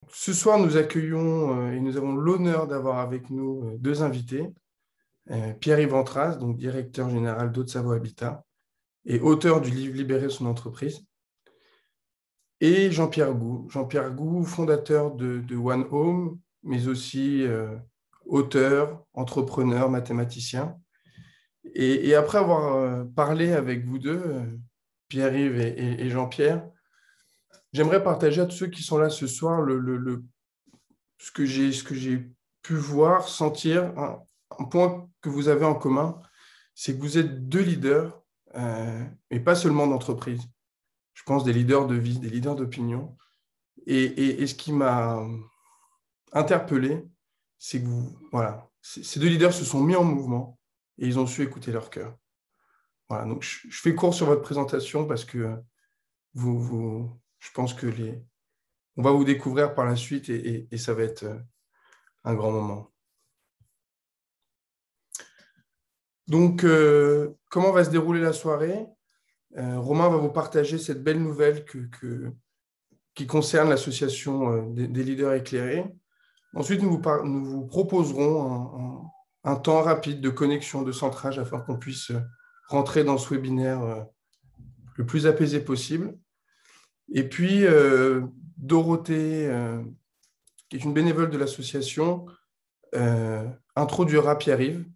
Ce soir, nous accueillons et nous avons l'honneur d'avoir avec nous deux invités. Pierre-Yves Antras, donc directeur général d'Haute-Savoie Habitat et auteur du livre Libérer son entreprise. Et Jean-Pierre Gou. Jean-Pierre Gou, fondateur de One Home, mais aussi auteur, entrepreneur, mathématicien. Et après avoir parlé avec vous deux, Pierre-Yves et Jean-Pierre, j'aimerais partager à tous ceux qui sont là ce soir ce que j'ai pu voir, sentir. Un point que vous avez en commun, c'est que vous êtes deux leaders, mais pas seulement d'entreprise. Je pense des leaders de vie, des leaders d'opinion. Et ce qui m'a interpellé, c'est que voilà, ces deux leaders se sont mis en mouvement et ils ont su écouter leur cœur. Voilà, donc je fais court sur votre présentation parce que je pense que on va vous découvrir par la suite et ça va être un grand moment. Donc, comment va se dérouler la soirée? Romain va vous partager cette belle nouvelle qui concerne l'association des leaders éclairés. Ensuite, nous vous proposerons un temps rapide de connexion, de centrage, afin qu'on puisse rentrer dans ce webinaire le plus apaisé possible. Et puis, Dorothée, qui est une bénévole de l'association, introduira Pierre-Yves.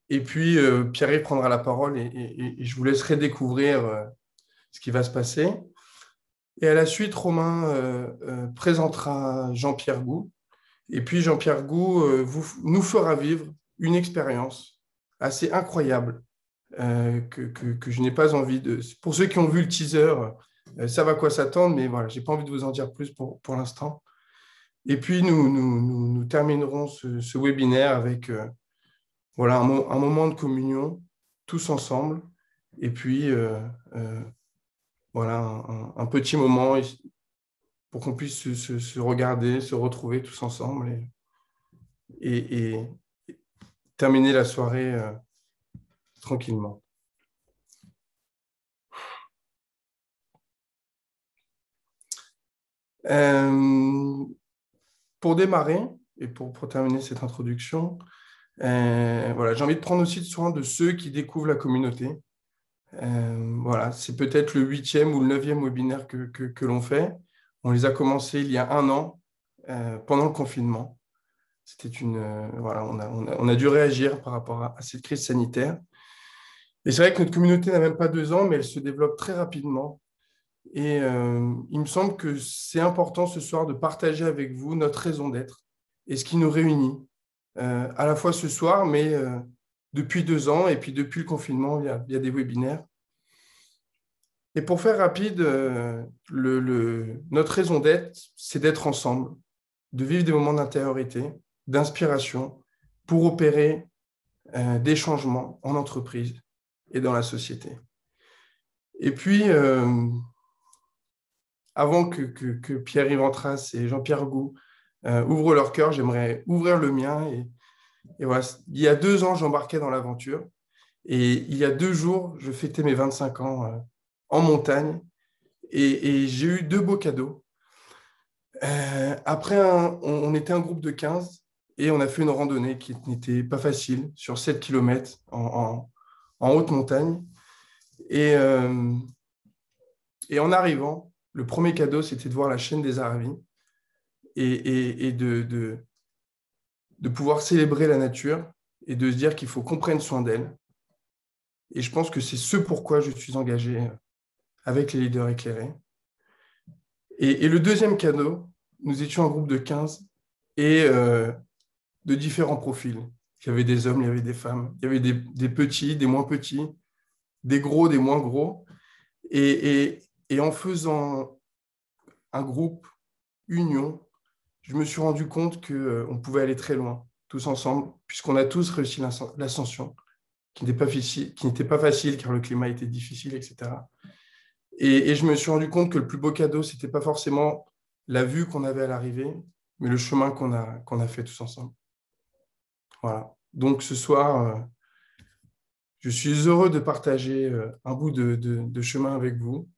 Et puis, Pierre-Yves prendra la parole et je vous laisserai découvrir ce qui va se passer. Et à la suite, Romain présentera Jean-Pierre Gou. Et puis, Jean-Pierre Gou nous fera vivre une expérience assez incroyable que je n'ai pas envie de... Pour ceux qui ont vu le teaser, savent à quoi s'attendre, mais voilà, je n'ai pas envie de vous en dire plus pour l'instant. Et puis, nous terminerons ce webinaire avec voilà, un moment de communion, tous ensemble. Et puis, voilà, un petit moment pour qu'on puisse se regarder, se retrouver tous ensemble et terminer la soirée tranquillement. Pour démarrer et pour terminer cette introduction, voilà, j'ai envie de prendre aussi soin de ceux qui découvrent la communauté. Voilà, c'est peut-être le 8e ou le 9e webinaire que l'on fait. On les a commencés il y a 1 an, pendant le confinement. C'était voilà, on a dû réagir par rapport à cette crise sanitaire. Et c'est vrai que notre communauté n'a même pas 2 ans, mais elle se développe très rapidement. Et il me semble que c'est important ce soir de partager avec vous notre raison d'être et ce qui nous réunit, à la fois ce soir, mais depuis 2 ans, et puis depuis le confinement, il y a des webinaires. Et pour faire rapide, notre raison d'être, c'est d'être ensemble, de vivre des moments d'intériorité, d'inspiration, pour opérer des changements en entreprise et dans la société. Et puis, avant que Pierre-Yves Antras et Jean-Pierre Gou ouvrent leur cœur, j'aimerais ouvrir le mien. Et voilà, il y a 2 ans, j'embarquais dans l'aventure. Et il y a 2 jours, je fêtais mes 25 ans en montagne. Et j'ai eu 2 beaux cadeaux. Après, on était un groupe de 15 et on a fait une randonnée qui n'était pas facile sur 7 km en haute montagne. Et en arrivant, le premier cadeau, c'était de voir la chaîne des Aravis et de pouvoir célébrer la nature et de se dire qu'il faut qu'on prenne soin d'elle. Et je pense que c'est ce pourquoi je suis engagé avec les leaders éclairés. Et le deuxième cadeau, nous étions un groupe de 15 et de différents profils. Il y avait des hommes, il y avait des femmes, il y avait des petits, des moins petits, des gros, des moins gros. Et en faisant un groupe union, je me suis rendu compte qu'on pouvait aller très loin, tous ensemble, puisqu'on a tous réussi l'ascension, qui n'était pas facile car le climat était difficile, etc. Et je me suis rendu compte que le plus beau cadeau, ce n'était pas forcément la vue qu'on avait à l'arrivée, mais le chemin qu'on a fait tous ensemble. Voilà. Donc ce soir, je suis heureux de partager un bout de chemin avec vous.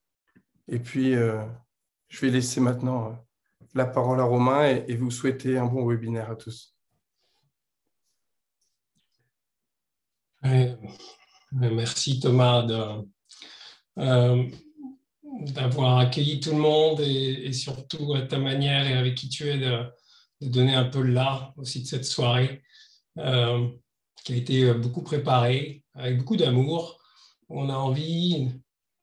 Et puis, je vais laisser maintenant la parole à Romain et vous souhaiter un bon webinaire à tous. Merci Thomas d'avoir accueilli tout le monde et surtout à ta manière et avec qui tu es de donner un peu l'art aussi de cette soirée qui a été beaucoup préparée avec beaucoup d'amour. On a envie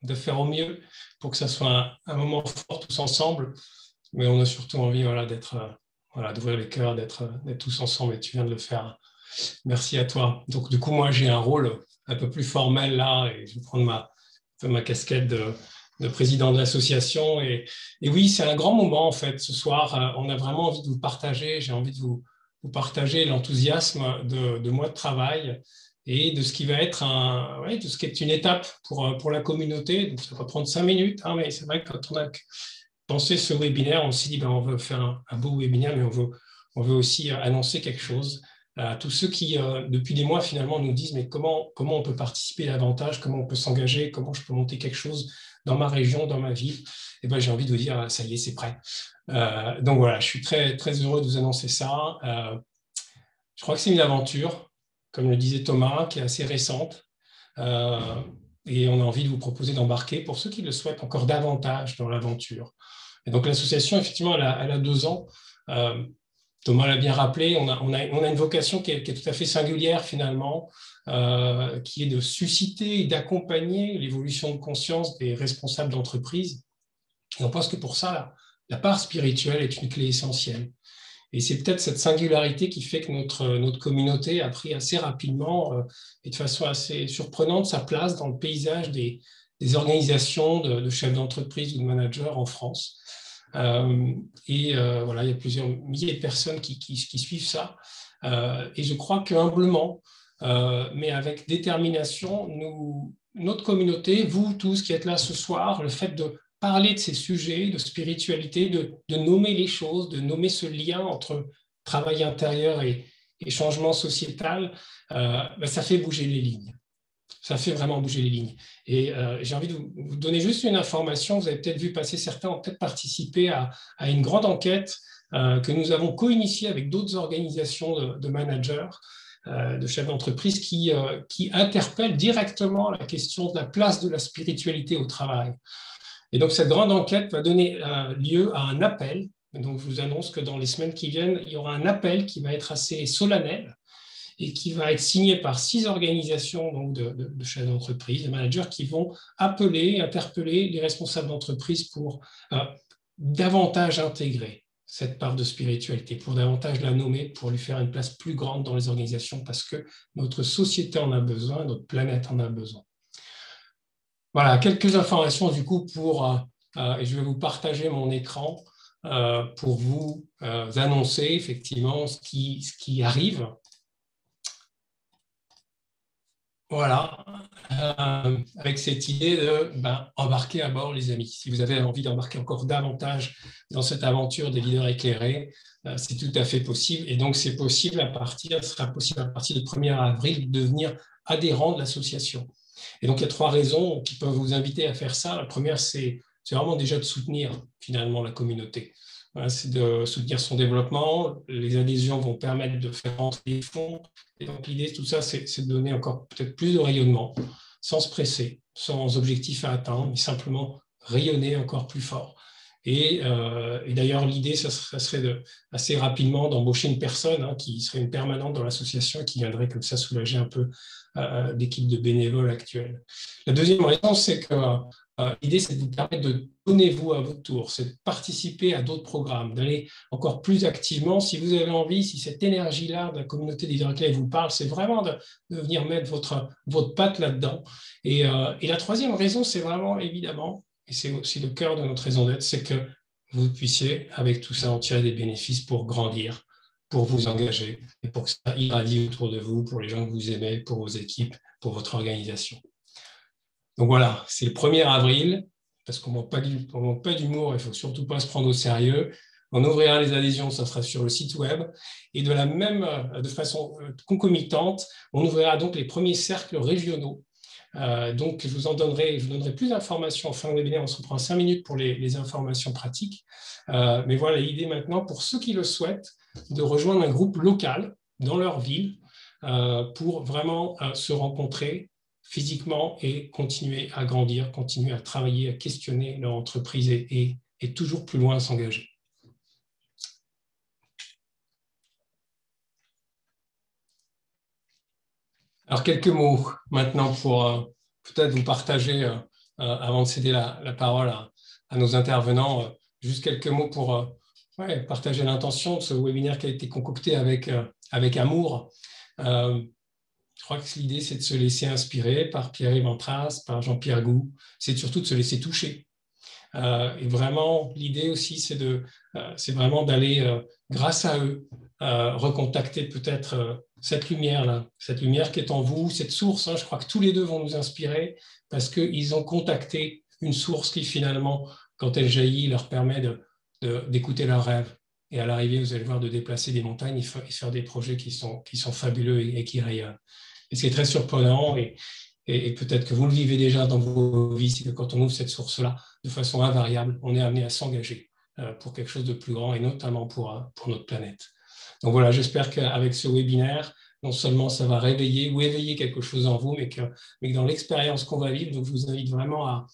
de faire au mieux pour que ça soit un moment fort tous ensemble, mais on a surtout envie d'ouvrir les cœurs, d'être tous ensemble et tu viens de le faire. Merci à toi. Donc du coup, moi j'ai un rôle un peu plus formel là et je vais prendre ma casquette de président de l'association. Et oui, c'est un grand moment en fait ce soir. On a vraiment envie de vous partager, j'ai envie de vous partager l'enthousiasme de mois de travail et de ce qui va être de ce qui est une étape pour la communauté. Donc ça va prendre 5 minutes, hein, mais c'est vrai que quand on a pensé ce webinaire, on s'est dit on veut faire un beau webinaire, mais on veut aussi annoncer quelque chose. Tous ceux qui, depuis des mois, finalement, nous disent mais comment on peut participer davantage, comment on peut s'engager, comment je peux monter quelque chose dans ma région, dans ma ville. Et ben, j'ai envie de vous dire, ça y est, c'est prêt. Donc voilà, je suis très, très heureux de vous annoncer ça. Je crois que c'est une aventure, comme le disait Thomas, qui est assez récente. Et on a envie de vous proposer d'embarquer, pour ceux qui le souhaitent, encore davantage dans l'aventure. Et donc l'association, effectivement, elle a 2 ans. Thomas l'a bien rappelé, on a une vocation qui est tout à fait singulière finalement, qui est de susciter et d'accompagner l'évolution de conscience des responsables d'entreprise. Et on pense que pour ça, la part spirituelle est une clé essentielle. Et c'est peut-être cette singularité qui fait que notre communauté a pris assez rapidement et de façon assez surprenante sa place dans le paysage des organisations de chefs d'entreprise ou de managers en France. Voilà, il y a plusieurs milliers de personnes qui suivent ça. Et je crois qu'humblement, mais avec détermination, notre communauté, vous tous qui êtes là ce soir, le fait de parler de ces sujets de spiritualité, de nommer les choses, de nommer ce lien entre travail intérieur et changement sociétal, ça fait bouger les lignes. Ça fait vraiment bouger les lignes. Et j'ai envie de vous donner juste une information. Vous avez peut-être vu passer, certains ont peut-être participé à une grande enquête que nous avons co-initiée avec d'autres organisations de managers, de chefs d'entreprise qui interpellent directement la question de la place de la spiritualité au travail. Et donc, cette grande enquête va donner lieu à un appel. Donc, je vous annonce que dans les semaines qui viennent, il y aura un appel qui va être assez solennel et qui va être signé par 6 organisations donc de chefs d'entreprise, de managers qui vont appeler, interpeller les responsables d'entreprise pour davantage intégrer cette part de spiritualité, pour davantage la nommer, pour lui faire une place plus grande dans les organisations, parce que notre société en a besoin, notre planète en a besoin. Voilà, quelques informations du coup et je vais vous partager mon écran pour vous annoncer effectivement ce qui arrive. Voilà, avec cette idée de embarquer à bord, les amis. Si vous avez envie d'embarquer encore davantage dans cette aventure des leaders éclairés, c'est tout à fait possible. Et donc, c'est possible sera possible à partir du 1er avril de devenir adhérent de l'association. Et donc, il y a 3 raisons qui peuvent vous inviter à faire ça. La première, c'est vraiment déjà de soutenir finalement la communauté. Voilà, c'est de soutenir son développement. Les adhésions vont permettre de faire rentrer des fonds. Et donc, l'idée de tout ça, c'est de donner encore peut-être plus de rayonnement, sans se presser, sans objectif à atteindre, mais simplement rayonner encore plus fort. Et d'ailleurs, l'idée, ça serait assez rapidement d'embaucher une personne qui serait une permanente dans l'association et qui viendrait comme ça soulager un peu l'équipe de bénévoles actuelle. La deuxième raison, c'est que l'idée, c'est de vous permettre de donner vous à votre tour, c'est de participer à d'autres programmes, d'aller encore plus activement. Si vous avez envie, si cette énergie-là de la communauté des leaders vous parle, c'est vraiment de venir mettre votre patte là-dedans. Et la troisième raison, c'est vraiment évidemment, et c'est aussi le cœur de notre raison d'être, c'est que vous puissiez, avec tout ça, en tirer des bénéfices pour grandir, pour vous engager et pour que ça irradie autour de vous, pour les gens que vous aimez, pour vos équipes, pour votre organisation. Donc voilà, c'est le 1er avril, parce qu'on ne manque pas d'humour, il ne faut surtout pas se prendre au sérieux. On ouvrira les adhésions, ça sera sur le site web. Et de façon concomitante, on ouvrira donc les premiers cercles régionaux Donc, je vous donnerai plus d'informations en fin de webinaire. On se reprend 5 minutes pour les informations pratiques. Mais voilà l'idée maintenant, pour ceux qui le souhaitent, de rejoindre un groupe local dans leur ville pour vraiment se rencontrer physiquement et continuer à grandir, continuer à travailler, à questionner leur entreprise et toujours plus loin à s'engager. Alors, quelques mots maintenant pour peut-être vous partager, avant de céder la parole à nos intervenants, juste quelques mots pour partager l'intention de ce webinaire qui a été concocté avec amour. Je crois que l'idée, c'est de se laisser inspirer par Pierre-Yves Antras, par Jean-Pierre Gou. C'est surtout de se laisser toucher. Et vraiment, l'idée aussi, c'est vraiment d'aller, grâce à eux, recontacter peut-être cette lumière-là, cette lumière qui est en vous, cette source. Je crois que tous les deux vont nous inspirer parce qu'ils ont contacté une source qui, finalement, quand elle jaillit, leur permet d'écouter leurs rêves. Et à l'arrivée, vous allez voir, de déplacer des montagnes et faire des projets qui sont fabuleux et qui rayonnent. Et c'est très surprenant et peut-être que vous le vivez déjà dans vos vies, c'est que quand on ouvre cette source-là, de façon invariable, on est amené à s'engager pour quelque chose de plus grand et notamment pour notre planète. Donc voilà, j'espère qu'avec ce webinaire, non seulement ça va réveiller ou éveiller quelque chose en vous, mais que dans l'expérience qu'on va vivre, donc je vous invite vraiment à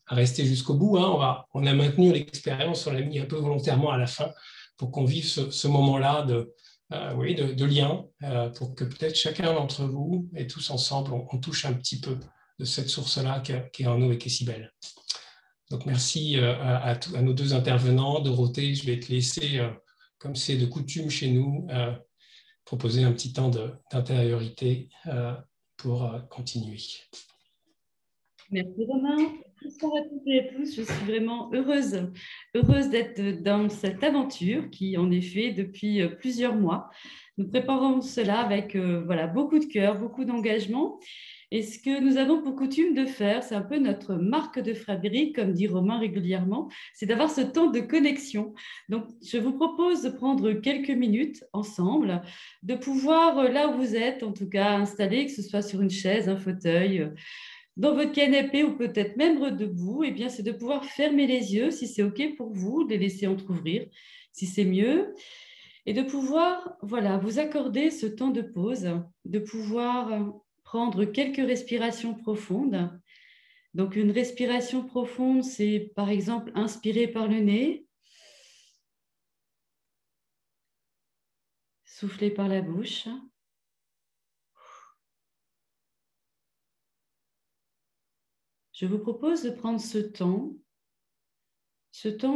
rester jusqu'au bout. On a maintenu l'expérience, on l'a mis un peu volontairement à la fin pour qu'on vive ce moment-là de lien, pour que peut-être chacun d'entre vous et tous ensemble, on touche un petit peu de cette source-là qui est en nous et qui est si belle. Donc merci à nos deux intervenants. Dorothée, je vais te laisser, comme c'est de coutume chez nous, proposer un petit temps d'intériorité pour continuer. Merci Romain. Bonsoir à toutes et à tous. Je suis vraiment heureuse d'être dans cette aventure qui, en effet, depuis plusieurs mois, nous préparons cela avec beaucoup de cœur, beaucoup d'engagement. Et ce que nous avons pour coutume de faire, c'est un peu notre marque de fabrique, comme dit Romain régulièrement, c'est d'avoir ce temps de connexion. Donc, je vous propose de prendre quelques minutes ensemble, de pouvoir, là où vous êtes, en tout cas, installer, que ce soit sur une chaise, un fauteuil, dans votre canapé ou peut-être même debout, eh bien, c'est de pouvoir fermer les yeux si c'est OK pour vous, de les laisser entrouvrir si c'est mieux, et de pouvoir vous accorder ce temps de pause, de pouvoir prendre quelques respirations profondes. Donc, une respiration profonde, c'est par exemple inspirer par le nez, souffler par la bouche. Je vous propose de prendre ce temps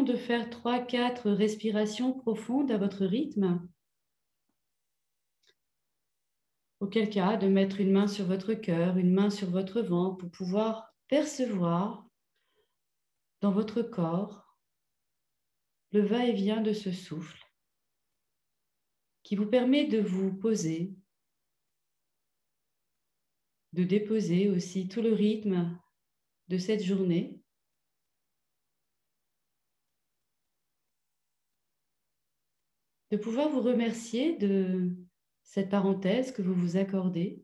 de faire 3-4 respirations profondes à votre rythme. Auquel cas, de mettre une main sur votre cœur, une main sur votre ventre pour pouvoir percevoir dans votre corps le va-et-vient de ce souffle qui vous permet de vous poser, de déposer aussi tout le rythme de cette journée. De pouvoir vous remercier de cette parenthèse que vous vous accordez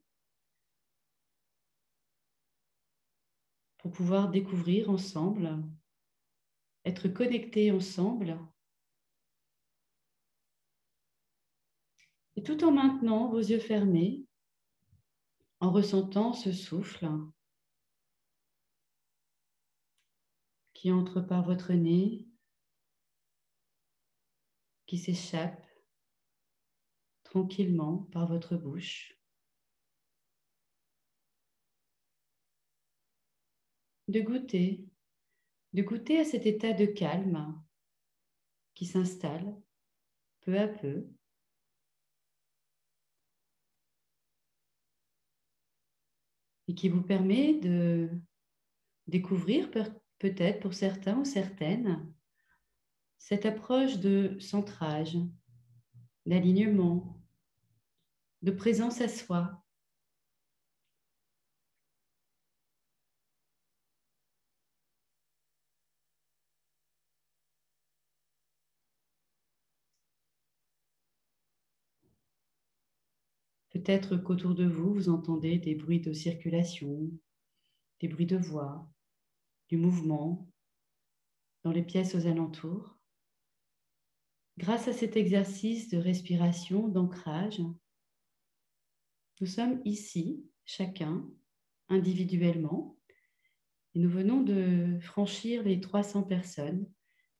pour pouvoir découvrir ensemble, être connectés ensemble, et tout en maintenant vos yeux fermés, en ressentant ce souffle qui entre par votre nez, qui s'échappe tranquillement par votre bouche. De goûter à cet état de calme qui s'installe peu à peu. Et qui vous permet de découvrir peut-être pour certains ou certaines cette approche de centrage, d'alignement, de présence à soi. Peut-être qu'autour de vous, vous entendez des bruits de circulation, des bruits de voix, du mouvement dans les pièces aux alentours. Grâce à cet exercice de respiration, d'ancrage, nous sommes ici, chacun, individuellement, et nous venons de franchir les 300 personnes.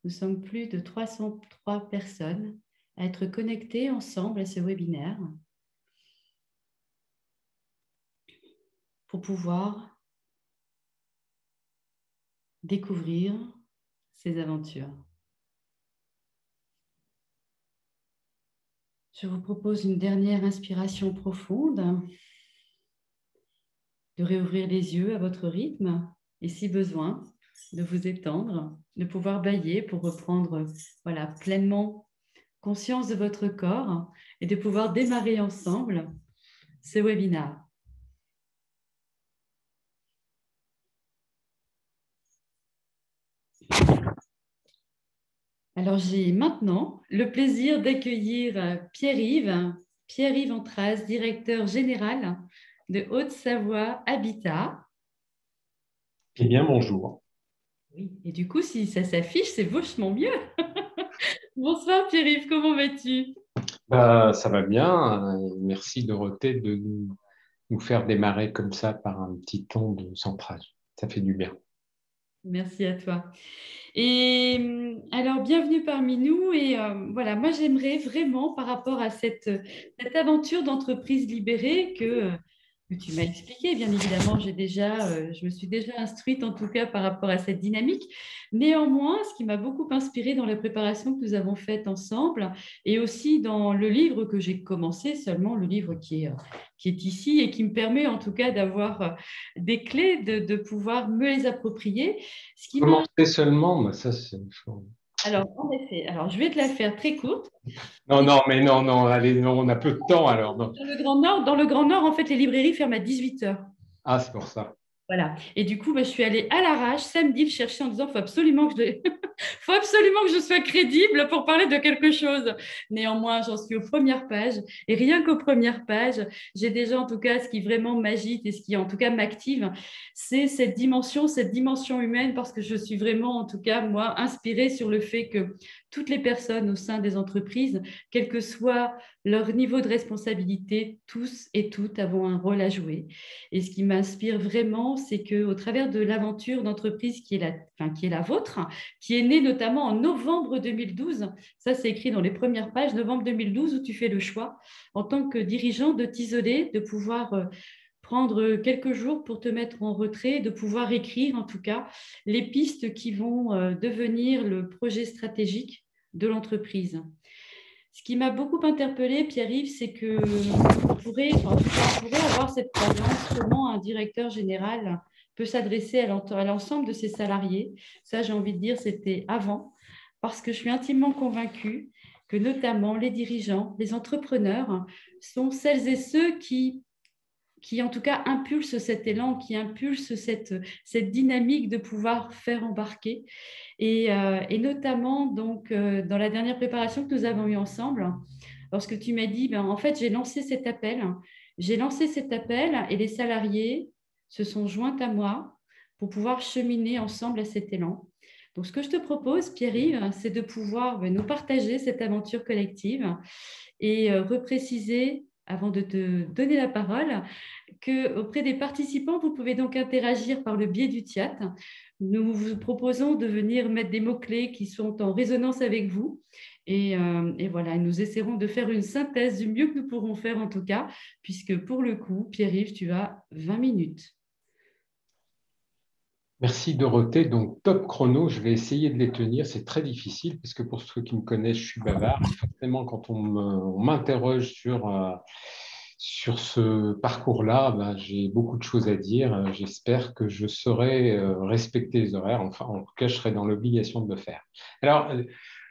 Nous sommes plus de 303 personnes à être connectées ensemble à ce webinaire pour pouvoir découvrir ces aventures. Je vous propose une dernière inspiration profonde, de réouvrir les yeux à votre rythme et si besoin, de vous étendre, de pouvoir bâiller pour reprendre pleinement conscience de votre corps et de pouvoir démarrer ensemble ce webinaire. Alors, j'ai maintenant le plaisir d'accueillir Pierre-Yves Antras, directeur général de Haute-Savoie Habitat. Eh bien, bonjour. Oui, et du coup, si ça s'affiche, c'est vachement mieux. Bonsoir Pierre-Yves, comment vas-tu? Ça va bien. Merci Dorothée de nous faire démarrer comme ça par un petit ton de centrage. Ça fait du bien. Merci à toi. Et alors, bienvenue parmi nous. Et voilà, moi, j'aimerais vraiment, par rapport à cette aventure d'entreprise libérée que tu m'as expliqué, bien évidemment, je me suis déjà instruite, en tout cas, par rapport à cette dynamique. Néanmoins, ce qui m'a beaucoup inspirée dans la préparation que nous avons faite ensemble, et aussi dans le livre que j'ai commencé, seulement le livre qui est ici et qui me permet, en tout cas, d'avoir des clés, de pouvoir me les approprier. Ce qui m'a Commencer seulement, mais ça c'est... Alors, en effet, je vais te la faire très courte. Non, allez, non, on a peu de temps alors. Non. Dans le Grand Nord, en fait, les librairies ferment à 18 heures. Ah, c'est pour ça. Voilà. Et du coup, je suis allée à l'arrache samedi le chercher en disant faut absolument faut absolument que je sois crédible pour parler de quelque chose. Néanmoins, j'en suis aux premières pages. Et rien qu'aux premières pages, j'ai déjà en tout cas ce qui vraiment m'agite et ce qui en tout cas m'active, c'est cette dimension humaine, parce que je suis vraiment en tout cas, moi, inspirée sur le fait que toutes les personnes au sein des entreprises, quel que soit leur niveau de responsabilité, tous et toutes avons un rôle à jouer. Et ce qui m'inspire vraiment, c'est qu'au travers de l'aventure d'entreprise qui est la vôtre, qui est née notamment en novembre 2012, ça c'est écrit dans les premières pages, novembre 2012, où tu fais le choix en tant que dirigeant de t'isoler, de pouvoir prendre quelques jours pour te mettre en retrait, de pouvoir écrire en tout cas les pistes qui vont devenir le projet stratégique de l'entreprise. Ce qui m'a beaucoup interpellée, Pierre-Yves, c'est qu'on pourrait avoir cette croyance comment un directeur général peut s'adresser à l'ensemble de ses salariés. Ça, j'ai envie de dire, c'était avant, parce que je suis intimement convaincue que notamment les dirigeants, les entrepreneurs sont celles et ceux qui en tout cas impulsent cet élan, qui impulsent cette dynamique de pouvoir faire embarquer. Et notamment, donc, dans la dernière préparation que nous avons eue ensemble, lorsque tu m'as dit, en fait, j'ai lancé cet appel et les salariés se sont joints à moi pour pouvoir cheminer ensemble à cet élan. Donc, ce que je te propose, Pierre-Yves, c'est de pouvoir nous partager cette aventure collective et repréciser, avant de te donner la parole, qu'auprès des participants, vous pouvez donc interagir par le biais du chat. Nous vous proposons de venir mettre des mots-clés qui sont en résonance avec vous. Et voilà, nous essaierons de faire une synthèse du mieux que nous pourrons faire en tout cas, puisque pour le coup, Pierre-Yves, tu as 20 minutes. Merci Dorothée. Donc, top chrono, je vais essayer de les tenir. C'est très difficile parce que pour ceux qui me connaissent, je suis bavard. Et forcément, quand on m'interroge sur ce parcours-là, j'ai beaucoup de choses à dire. J'espère que je saurai respecter les horaires. Enfin, en tout cas, je serai dans l'obligation de le faire. Alors,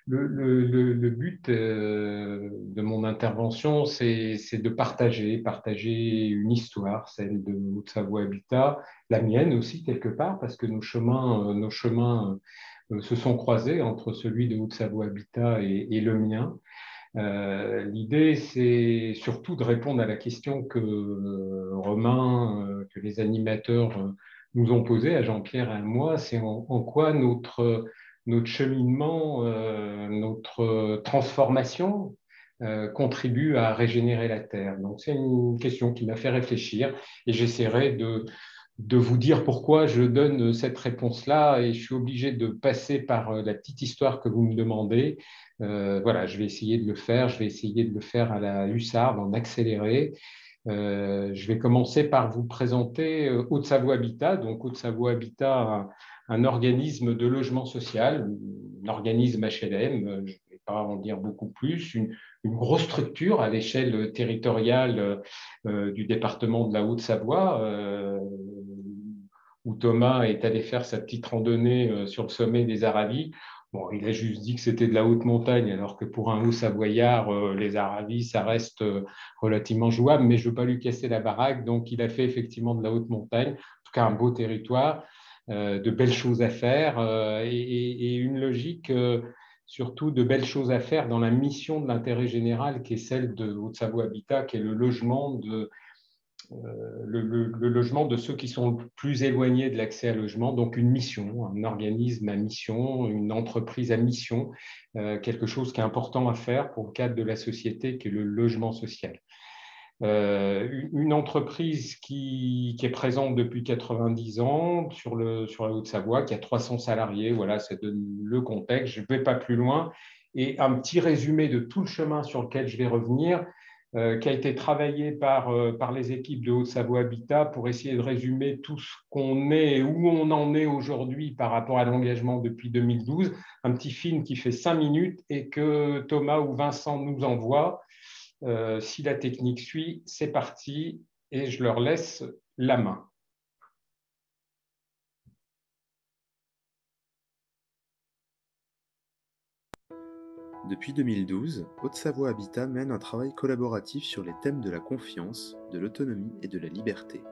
le but de mon intervention, c'est de partager une histoire, celle de Haute-Savoie Habitat, la mienne aussi quelque part, parce que nos chemins se sont croisés entre celui de Haute-Savoie Habitat et le mien. L'idée, c'est surtout de répondre à la question que Romain, que les animateurs nous ont posée, à Jean-Pierre et à moi, c'est en quoi notre cheminement, notre transformation contribue à régénérer la Terre. Donc c'est une question qui m'a fait réfléchir et j'essaierai de vous dire pourquoi je donne cette réponse-là et je suis obligé de passer par la petite histoire que vous me demandez. Voilà, je vais essayer de le faire. Je vais essayer de le faire à la hussarde, en accéléré. Je vais commencer par vous présenter Haute-Savoie Habitat. Donc Haute-Savoie Habitat, un organisme de logement social, un organisme HLM, je ne vais pas en dire beaucoup plus, une grosse structure à l'échelle territoriale du département de la Haute-Savoie, où Thomas est allé faire sa petite randonnée sur le sommet des Aravis. Bon, il a juste dit que c'était de la haute montagne, alors que pour un Haut-Savoyard, les Aravis, ça reste relativement jouable, mais je ne veux pas lui casser la baraque, donc il a fait effectivement de la haute montagne, en tout cas un beau territoire, de belles choses à faire et une logique surtout de belles choses à faire dans la mission de l'intérêt général qui est celle de Haute-Savoie Habitat, qui est le logement de ceux qui sont le plus éloignés de l'accès à logement, donc une mission, un organisme à mission, une entreprise à mission, quelque chose qui est important à faire pour le cadre de la société qui est le logement social. Une entreprise qui est présente depuis 90 ans sur la Haute-Savoie, qui a 300 salariés, voilà, ça donne le contexte, je ne vais pas plus loin. Et un petit résumé de tout le chemin sur lequel je vais revenir, qui a été travaillé par les équipes de Haute-Savoie Habitat pour essayer de résumer tout ce qu'on est et où on en est aujourd'hui par rapport à l'engagement depuis 2012. Un petit film qui fait 5 minutes et que Thomas ou Vincent nous envoie. Si la technique suit, c'est parti et je leur laisse la main. Depuis 2012, Haute-Savoie Habitat mène un travail collaboratif sur les thèmes de la confiance, de l'autonomie et de la liberté.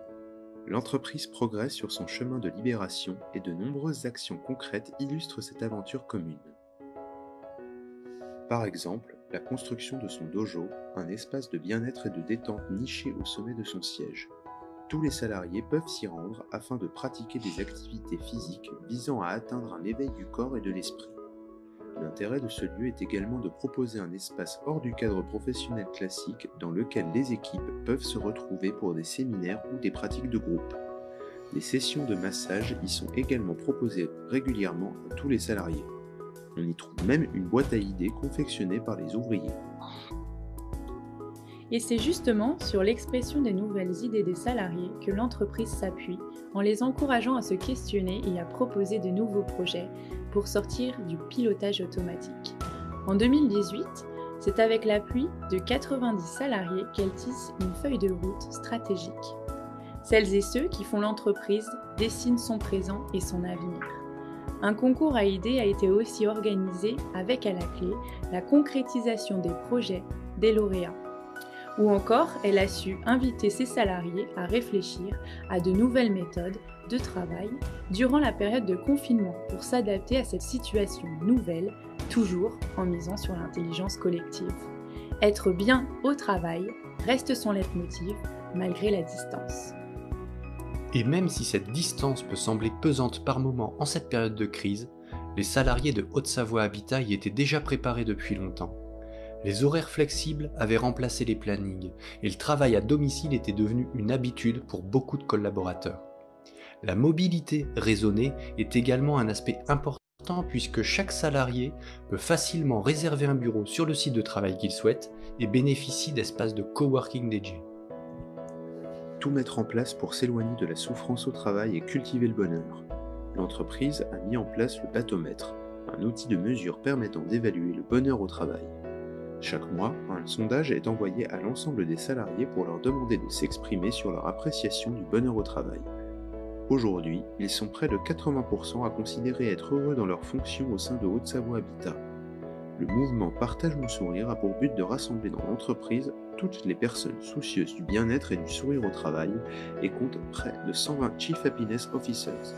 L'entreprise progresse sur son chemin de libération et de nombreuses actions concrètes illustrent cette aventure commune. Par exemple, la construction de son dojo, un espace de bien-être et de détente niché au sommet de son siège. Tous les salariés peuvent s'y rendre afin de pratiquer des activités physiques visant à atteindre un éveil du corps et de l'esprit. L'intérêt de ce lieu est également de proposer un espace hors du cadre professionnel classique dans lequel les équipes peuvent se retrouver pour des séminaires ou des pratiques de groupe. Des sessions de massage y sont également proposées régulièrement à tous les salariés. On y trouve même une boîte à idées confectionnée par les ouvriers. Et c'est justement sur l'expression des nouvelles idées des salariés que l'entreprise s'appuie en les encourageant à se questionner et à proposer de nouveaux projets pour sortir du pilotage automatique. En 2018, c'est avec l'appui de 90 salariés qu'elle tisse une feuille de route stratégique. Celles et ceux qui font l'entreprise dessinent son présent et son avenir. Un concours à idées a été aussi organisé avec à la clé la concrétisation des projets des lauréats. Ou encore, elle a su inviter ses salariés à réfléchir à de nouvelles méthodes de travail durant la période de confinement pour s'adapter à cette situation nouvelle, toujours en misant sur l'intelligence collective. Être bien au travail reste son leitmotiv malgré la distance. Et même si cette distance peut sembler pesante par moments en cette période de crise, les salariés de Haute-Savoie Habitat y étaient déjà préparés depuis longtemps. Les horaires flexibles avaient remplacé les plannings et le travail à domicile était devenu une habitude pour beaucoup de collaborateurs. La mobilité raisonnée est également un aspect important puisque chaque salarié peut facilement réserver un bureau sur le site de travail qu'il souhaite et bénéficie d'espaces de coworking dédiés. Tout mettre en place pour s'éloigner de la souffrance au travail et cultiver le bonheur. L'entreprise a mis en place le bathomètre, un outil de mesure permettant d'évaluer le bonheur au travail. Chaque mois, un sondage est envoyé à l'ensemble des salariés pour leur demander de s'exprimer sur leur appréciation du bonheur au travail. Aujourd'hui, ils sont près de 80% à considérer être heureux dans leurs fonctions au sein de Haute-Savoie Habitat. Le mouvement Partage mon sourire a pour but de rassembler dans l'entreprise toutes les personnes soucieuses du bien-être et du sourire au travail et compte près de 120 Chief Happiness Officers.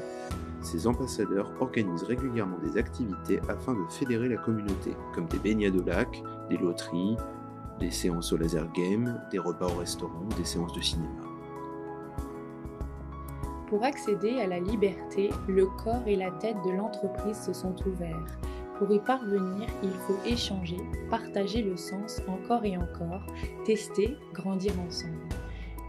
Ces ambassadeurs organisent régulièrement des activités afin de fédérer la communauté, comme des baignades au lac, des loteries, des séances au laser game, des repas au restaurant, des séances de cinéma. Pour accéder à la liberté, le corps et la tête de l'entreprise se sont ouverts. Pour y parvenir, il faut échanger, partager le sens encore et encore, tester, grandir ensemble.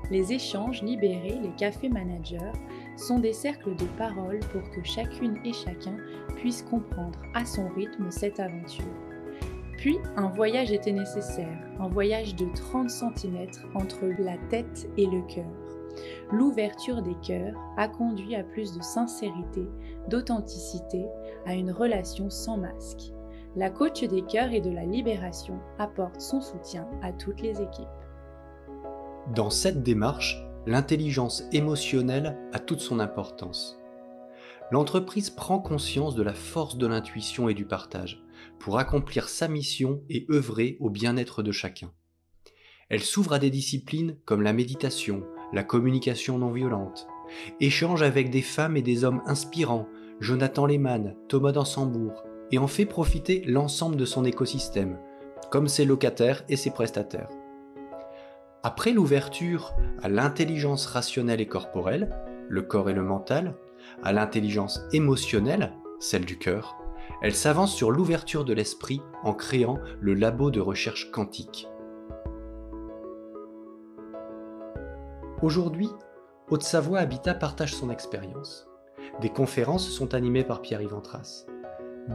Les échanges libérés, les cafés managers, sont des cercles de parole pour que chacune et chacun puisse comprendre à son rythme cette aventure. Puis, un voyage était nécessaire, un voyage de 30 cm entre la tête et le cœur. L'ouverture des cœurs a conduit à plus de sincérité, d'authenticité, à une relation sans masque. La coach des cœurs et de la libération apporte son soutien à toutes les équipes. Dans cette démarche, l'intelligence émotionnelle a toute son importance. L'entreprise prend conscience de la force de l'intuition et du partage pour accomplir sa mission et œuvrer au bien-être de chacun. Elle s'ouvre à des disciplines comme la méditation, la communication non violente, échange avec des femmes et des hommes inspirants, Jonathan Lehmann, Thomas d'Ansembourg, et en fait profiter l'ensemble de son écosystème, comme ses locataires et ses prestataires. Après l'ouverture à l'intelligence rationnelle et corporelle, le corps et le mental, à l'intelligence émotionnelle, celle du cœur, elle s'avance sur l'ouverture de l'esprit en créant le labo de recherche quantique. Aujourd'hui, Haute-Savoie Habitat partage son expérience. Des conférences sont animées par Pierre-Yves Ventras.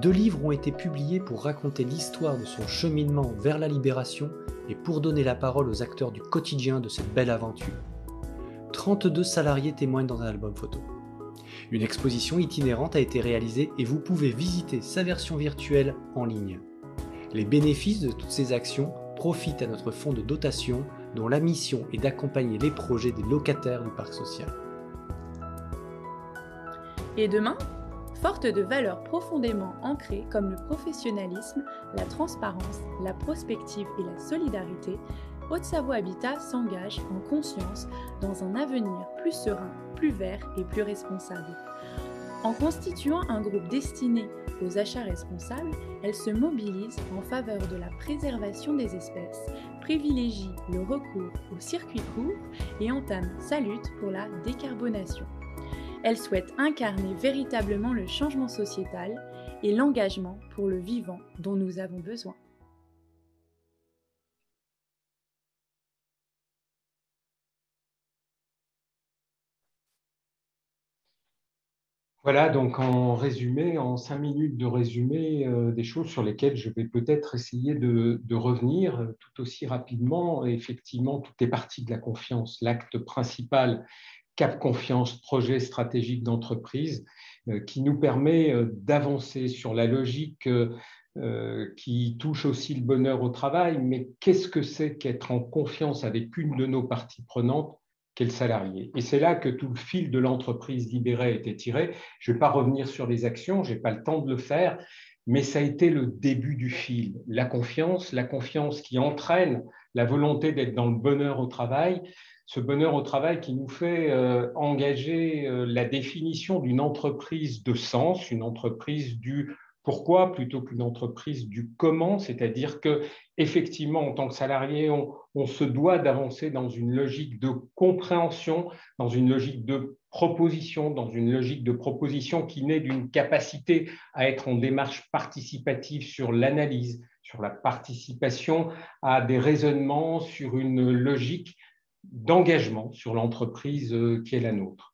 2 livres ont été publiés pour raconter l'histoire de son cheminement vers la libération et pour donner la parole aux acteurs du quotidien de cette belle aventure. 32 salariés témoignent dans un album photo. Une exposition itinérante a été réalisée et vous pouvez visiter sa version virtuelle en ligne. Les bénéfices de toutes ces actions profitent à notre fonds de dotation dont la mission est d'accompagner les projets des locataires du parc social. Et demain ? Forte de valeurs profondément ancrées comme le professionnalisme, la transparence, la prospective et la solidarité, Haute-Savoie Habitat s'engage en conscience dans un avenir plus serein, plus vert et plus responsable. En constituant un groupe destiné aux achats responsables, elle se mobilise en faveur de la préservation des espèces, privilégie le recours aux circuits courts et entame sa lutte pour la décarbonation. Elle souhaite incarner véritablement le changement sociétal et l'engagement pour le vivant dont nous avons besoin. Voilà, donc en résumé, en 5 minutes de résumé, des choses sur lesquelles je vais peut-être essayer de revenir tout aussi rapidement. Effectivement, tout est parti de la confiance. L'acte principal, Cap Confiance, projet stratégique d'entreprise, qui nous permet d'avancer sur la logique qui touche aussi le bonheur au travail. Mais qu'est-ce que c'est qu'être en confiance avec une de nos parties prenantes, qu'est le salarié? Et c'est là que tout le fil de l'entreprise libérée a été tiré. Je ne vais pas revenir sur les actions, je n'ai pas le temps de le faire, mais ça a été le début du fil. La confiance qui entraîne la volonté d'être dans le bonheur au travail, ce bonheur au travail qui nous fait engager la définition d'une entreprise de sens, une entreprise du pourquoi plutôt qu'une entreprise du comment, c'est-à-dire que effectivement, en tant que salarié, on se doit d'avancer dans une logique de compréhension, dans une logique de proposition, dans une logique de proposition qui naît d'une capacité à être en démarche participative sur l'analyse, sur la participation à des raisonnements, sur une logique d'engagement sur l'entreprise qui est la nôtre.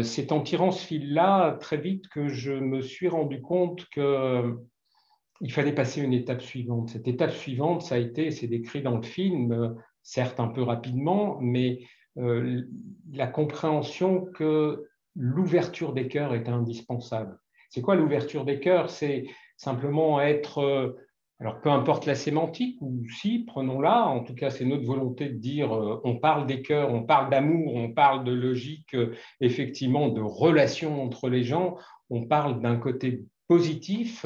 C'est en tirant ce fil-là très vite que je me suis rendu compte qu'il fallait passer une étape suivante. Cette étape suivante, ça a été, c'est décrit dans le film, certes un peu rapidement, mais la compréhension que l'ouverture des cœurs est indispensable. C'est quoi l'ouverture des cœurs? C'est simplement être... alors, peu importe la sémantique, ou si, prenons-la, en tout cas, c'est notre volonté de dire on parle des cœurs, on parle d'amour, on parle de logique, effectivement, de relation entre les gens, on parle d'un côté positif,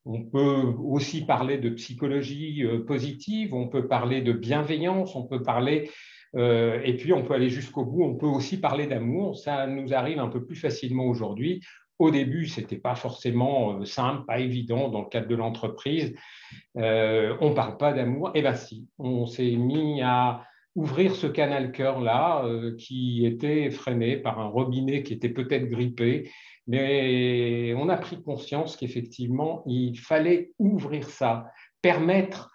on peut aussi parler de psychologie positive, on peut parler de bienveillance, on peut parler, et puis on peut aller jusqu'au bout, on peut aussi parler d'amour, ça nous arrive un peu plus facilement aujourd'hui. Au début, ce n'était pas forcément simple, pas évident dans le cadre de l'entreprise. On ne parle pas d'amour. Eh bien si, on s'est mis à ouvrir ce canal cœur-là qui était freiné par un robinet qui était peut-être grippé. Mais on a pris conscience qu'effectivement, il fallait ouvrir ça, permettre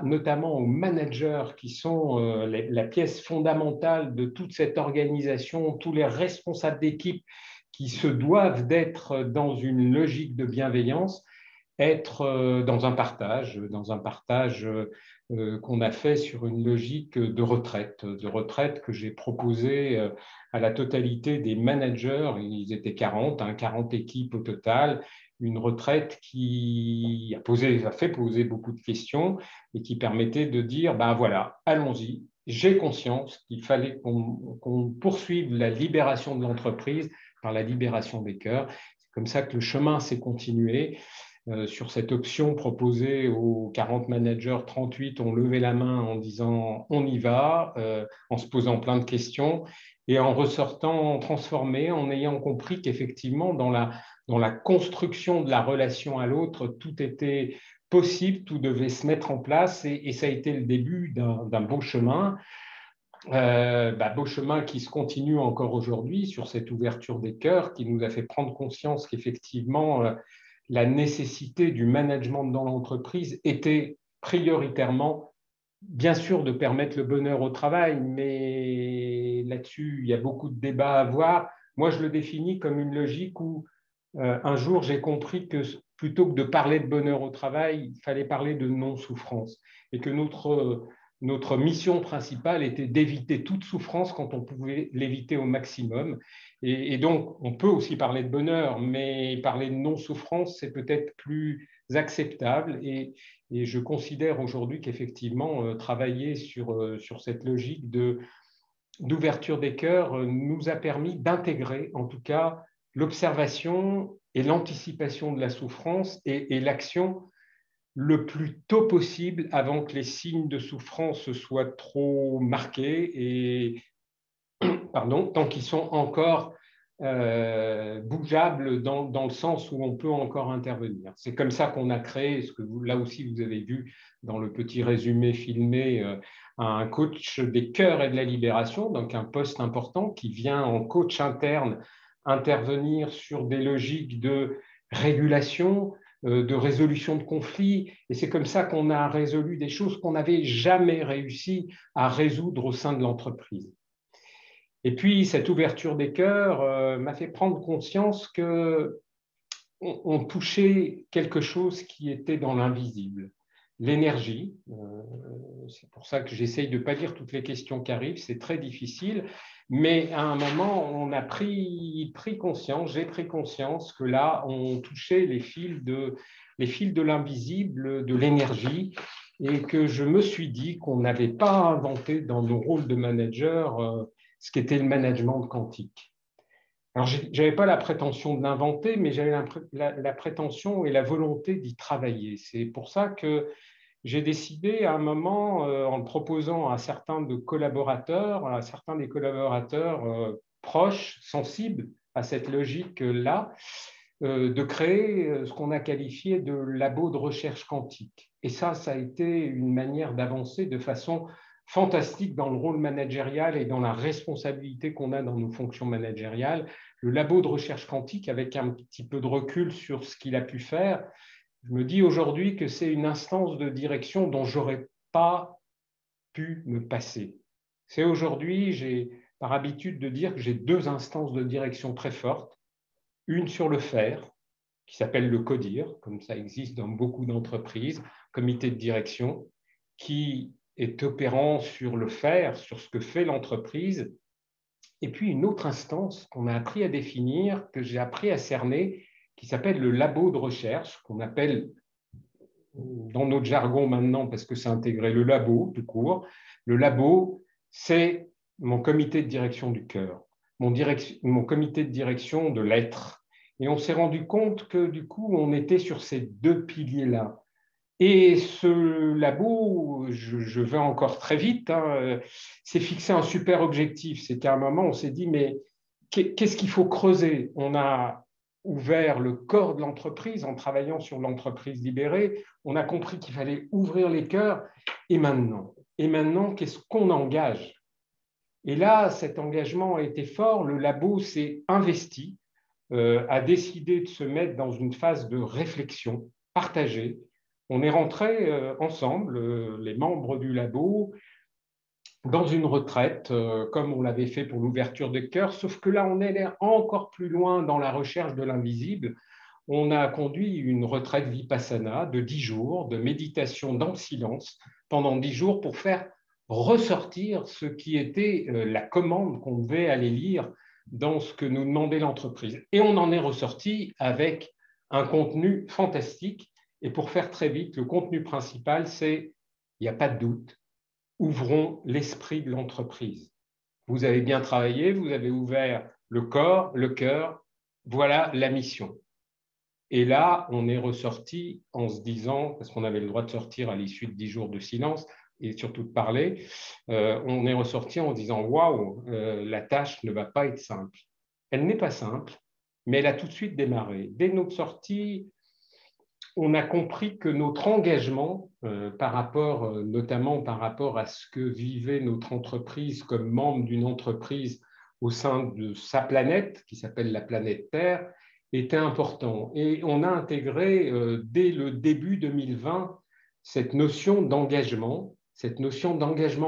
notamment aux managers qui sont la pièce fondamentale de toute cette organisation, tous les responsables d'équipe qui se doivent d'être dans une logique de bienveillance, être dans un partage qu'on a fait sur une logique de retraite que j'ai proposée à la totalité des managers. Ils étaient 40, 40 équipes au total. Une retraite qui a fait poser beaucoup de questions et qui permettait de dire, ben voilà, allons-y, j'ai conscience qu'il fallait qu'on poursuive la libération de l'entreprise par la libération des cœurs. C'est comme ça que le chemin s'est continué. Sur cette option proposée aux 40 managers, 38 ont levé la main en disant on y va, en se posant plein de questions et en ressortant transformés, en ayant compris qu'effectivement dans la construction de la relation à l'autre, tout était possible, tout devait se mettre en place et ça a été le début d'un beau chemin. Beau chemin qui se continue encore aujourd'hui sur cette ouverture des cœurs qui nous a fait prendre conscience qu'effectivement la nécessité du management dans l'entreprise était prioritairement, bien sûr, de permettre le bonheur au travail, mais là-dessus, il y a beaucoup de débats à avoir. Moi, je le définis comme une logique où un jour, j'ai compris que plutôt que de parler de bonheur au travail, il fallait parler de non-souffrance et que notre mission principale était d'éviter toute souffrance quand on pouvait l'éviter au maximum. Et donc, on peut aussi parler de bonheur, mais parler de non-souffrance, c'est peut-être plus acceptable. Et je considère aujourd'hui qu'effectivement, travailler sur cette logique d'ouverture des cœurs nous a permis d'intégrer, en tout cas, l'observation et l'anticipation de la souffrance et l'action le plus tôt possible avant que les signes de souffrance soient trop marqués et tant qu'ils sont encore bougeables dans le sens où on peut encore intervenir. C'est comme ça qu'on a créé, ce que là aussi vous avez vu dans le petit résumé filmé, un coach des cœurs et de la libération, donc un poste important qui vient en coach interne intervenir sur des logiques de régulation, de résolution de conflits. Et c'est comme ça qu'on a résolu des choses qu'on n'avait jamais réussi à résoudre au sein de l'entreprise. Et puis, cette ouverture des cœurs m'a fait prendre conscience qu'on touchait quelque chose qui était dans l'invisible. L'énergie, c'est pour ça que j'essaye de ne pas lire toutes les questions qui arrivent, c'est très difficile, mais à un moment, on a pris conscience, j'ai pris conscience que là, on touchait les fils de l'invisible, de l'énergie, et que je me suis dit qu'on n'avait pas inventé dans nos rôles de manager ce qu'était le management quantique. Alors, je n'avais pas la prétention de l'inventer, mais j'avais la prétention et la volonté d'y travailler. C'est pour ça que j'ai décidé à un moment, en le proposant à certains des collaborateurs proches, sensibles à cette logique-là, de créer ce qu'on a qualifié de labo de recherche quantique. Et ça a été une manière d'avancer de façon fantastique dans le rôle managérial et dans la responsabilité qu'on a dans nos fonctions managériales. Le labo de recherche quantique, avec un petit peu de recul sur ce qu'il a pu faire, je me dis aujourd'hui que c'est une instance de direction dont je n'aurais pas pu me passer. C'est aujourd'hui, j'ai par habitude de dire que j'ai deux instances de direction très fortes. Une sur le faire, qui s'appelle le CODIR, comme ça existe dans beaucoup d'entreprises, comité de direction, qui est opérant sur le faire, sur ce que fait l'entreprise. Et puis une autre instance qu'on a appris à définir, que j'ai appris à cerner, qui s'appelle le labo de recherche, qu'on appelle dans notre jargon maintenant, parce que c'est intégré, le labo tout court. Le labo, c'est mon comité de direction du cœur, mon comité de direction de l'être. Et on s'est rendu compte que du coup, on était sur ces deux piliers-là. Et ce labo, je vais encore très vite, s'est fixé un super objectif. C'est qu'à un moment, on s'est dit, mais qu'est-ce qu'il faut creuser? On a ouvert le corps de l'entreprise en travaillant sur l'entreprise libérée. On a compris qu'il fallait ouvrir les cœurs. Et maintenant, Et maintenant, qu'est-ce qu'on engage? Et là, cet engagement a été fort. Le labo s'est investi, a décidé de se mettre dans une phase de réflexion partagée. On est rentrés ensemble, les membres du labo, dans une retraite, comme on l'avait fait pour l'ouverture des cœurs, sauf que là, on est encore plus loin dans la recherche de l'invisible. On a conduit une retraite vipassana de 10 jours, de méditation dans le silence, pendant 10 jours, pour faire ressortir ce qui était la commande qu'on devait aller lire dans ce que nous demandait l'entreprise. Et on en est ressorti avec un contenu fantastique. Et pour faire très vite, le contenu principal, c'est « il n'y a pas de doute, ouvrons l'esprit de l'entreprise. Vous avez bien travaillé, vous avez ouvert le corps, le cœur, voilà la mission. » Et là, on est ressorti en se disant, parce qu'on avait le droit de sortir à l'issue de 10 jours de silence et surtout de parler, on est ressorti en se disant « waouh, la tâche ne va pas être simple ». Elle n'est pas simple, mais elle a tout de suite démarré. Dès notre sortie, on a compris que notre engagement, notamment par rapport à ce que vivait notre entreprise comme membre d'une entreprise au sein de sa planète, qui s'appelle la planète Terre, était important. Et on a intégré dès le début 2020 cette notion d'engagement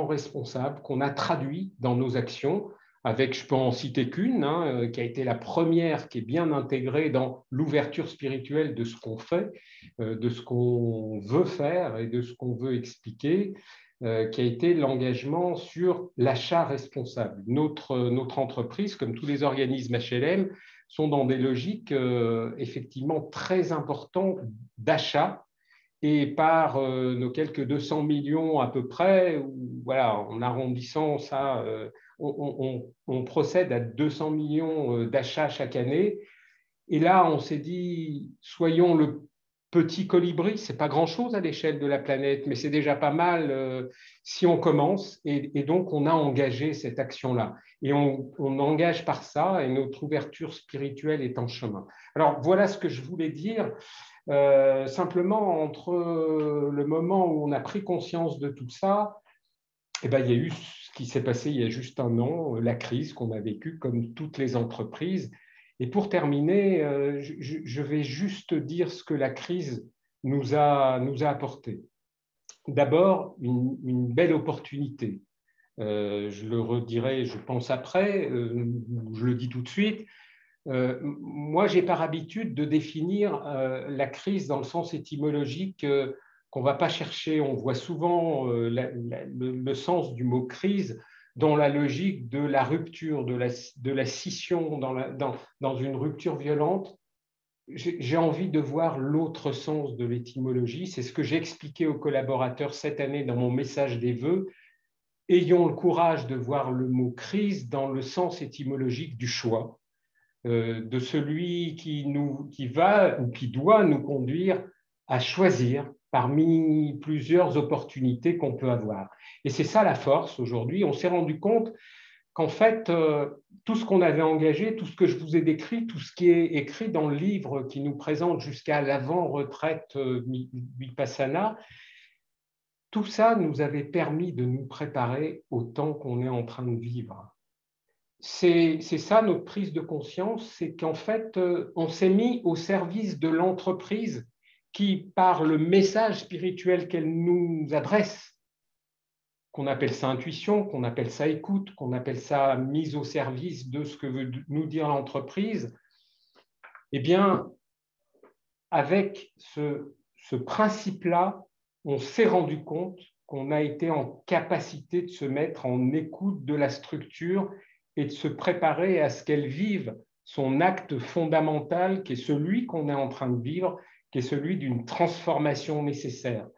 responsable qu'on a traduit dans nos actions avec, je peux en citer qu'une, qui a été la première, qui est bien intégrée dans l'ouverture spirituelle de ce qu'on fait, de ce qu'on veut faire et de ce qu'on veut expliquer, qui a été l'engagement sur l'achat responsable. Notre entreprise, comme tous les organismes HLM, sont dans des logiques effectivement très importantes d'achat. Et par nos quelques 200 millions à peu près, voilà, en arrondissant ça, on procède à 200 millions d'achats chaque année. Et là, on s'est dit, soyons le petit colibri, ce n'est pas grand-chose à l'échelle de la planète, mais c'est déjà pas mal si on commence. Et donc, on a engagé cette action-là. Et on engage par ça, et notre ouverture spirituelle est en chemin. Alors, voilà ce que je voulais dire. Simplement, entre le moment où on a pris conscience de tout ça, il y a eu ce qui s'est passé il y a juste un an, la crise qu'on a vécue comme toutes les entreprises. Et pour terminer, je vais juste dire ce que la crise nous a apporté. D'abord, une belle opportunité. Je le redirai, je pense, après, je le dis tout de suite. Moi, j'ai par habitude de définir la crise dans le sens étymologique qu'on ne va pas chercher. On voit souvent le sens du mot crise dans la logique de la rupture, de la scission, dans une rupture violente. J'ai envie de voir l'autre sens de l'étymologie. C'est ce que j'ai expliqué aux collaborateurs cette année dans mon message des vœux. Ayons le courage de voir le mot crise dans le sens étymologique du choix, de celui qui va ou qui doit nous conduire à choisir parmi plusieurs opportunités qu'on peut avoir. Et c'est ça la force aujourd'hui. On s'est rendu compte qu'en fait, tout ce qu'on avait engagé, tout ce que je vous ai décrit, tout ce qui est écrit dans le livre qui nous présente jusqu'à l'avant-retraite Vipassana, tout ça nous avait permis de nous préparer au temps qu'on est en train de vivre. C'est ça notre prise de conscience, c'est qu'en fait, on s'est mis au service de l'entreprise qui, par le message spirituel qu'elle nous adresse, qu'on appelle ça intuition, qu'on appelle ça écoute, qu'on appelle ça mise au service de ce que veut nous dire l'entreprise, eh bien, avec ce principe-là, on s'est rendu compte qu'on a été en capacité de se mettre en écoute de la structure et de se préparer à ce qu'elle vive son acte fondamental qui est celui qu'on est en train de vivre, qui est celui d'une transformation nécessaire.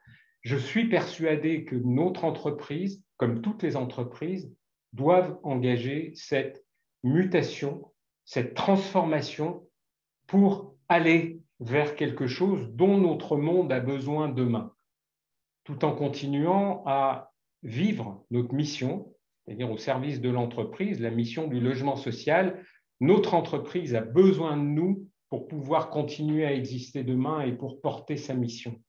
Je suis persuadé que notre entreprise, comme toutes les entreprises, doivent engager cette mutation, cette transformation pour aller vers quelque chose dont notre monde a besoin demain, tout en continuant à vivre notre mission, c'est-à-dire au service de l'entreprise, la mission du logement social. Notre entreprise a besoin de nous pour pouvoir continuer à exister demain et pour porter sa mission.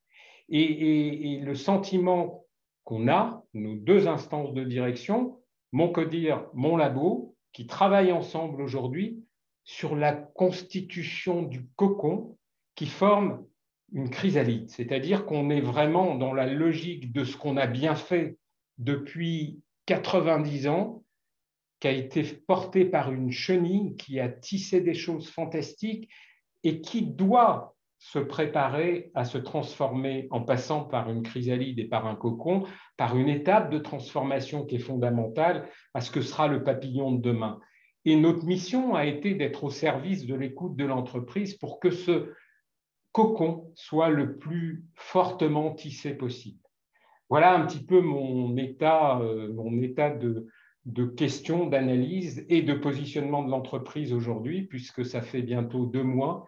Et le sentiment qu'on a, nos 2 instances de direction, mon CODIR, mon labo, qui travaillent ensemble aujourd'hui sur la constitution du cocon qui forme une chrysalide. C'est-à-dire qu'on est vraiment dans la logique de ce qu'on a bien fait depuis 90 ans, qui a été porté par une chenille qui a tissé des choses fantastiques et qui doit se préparer à se transformer en passant par une chrysalide et par un cocon, par une étape de transformation qui est fondamentale à ce que sera le papillon de demain. Et notre mission a été d'être au service de l'écoute de l'entreprise pour que ce cocon soit le plus fortement tissé possible. Voilà un petit peu mon état de questions, d'analyse et de positionnement de l'entreprise aujourd'hui, puisque ça fait bientôt 2 mois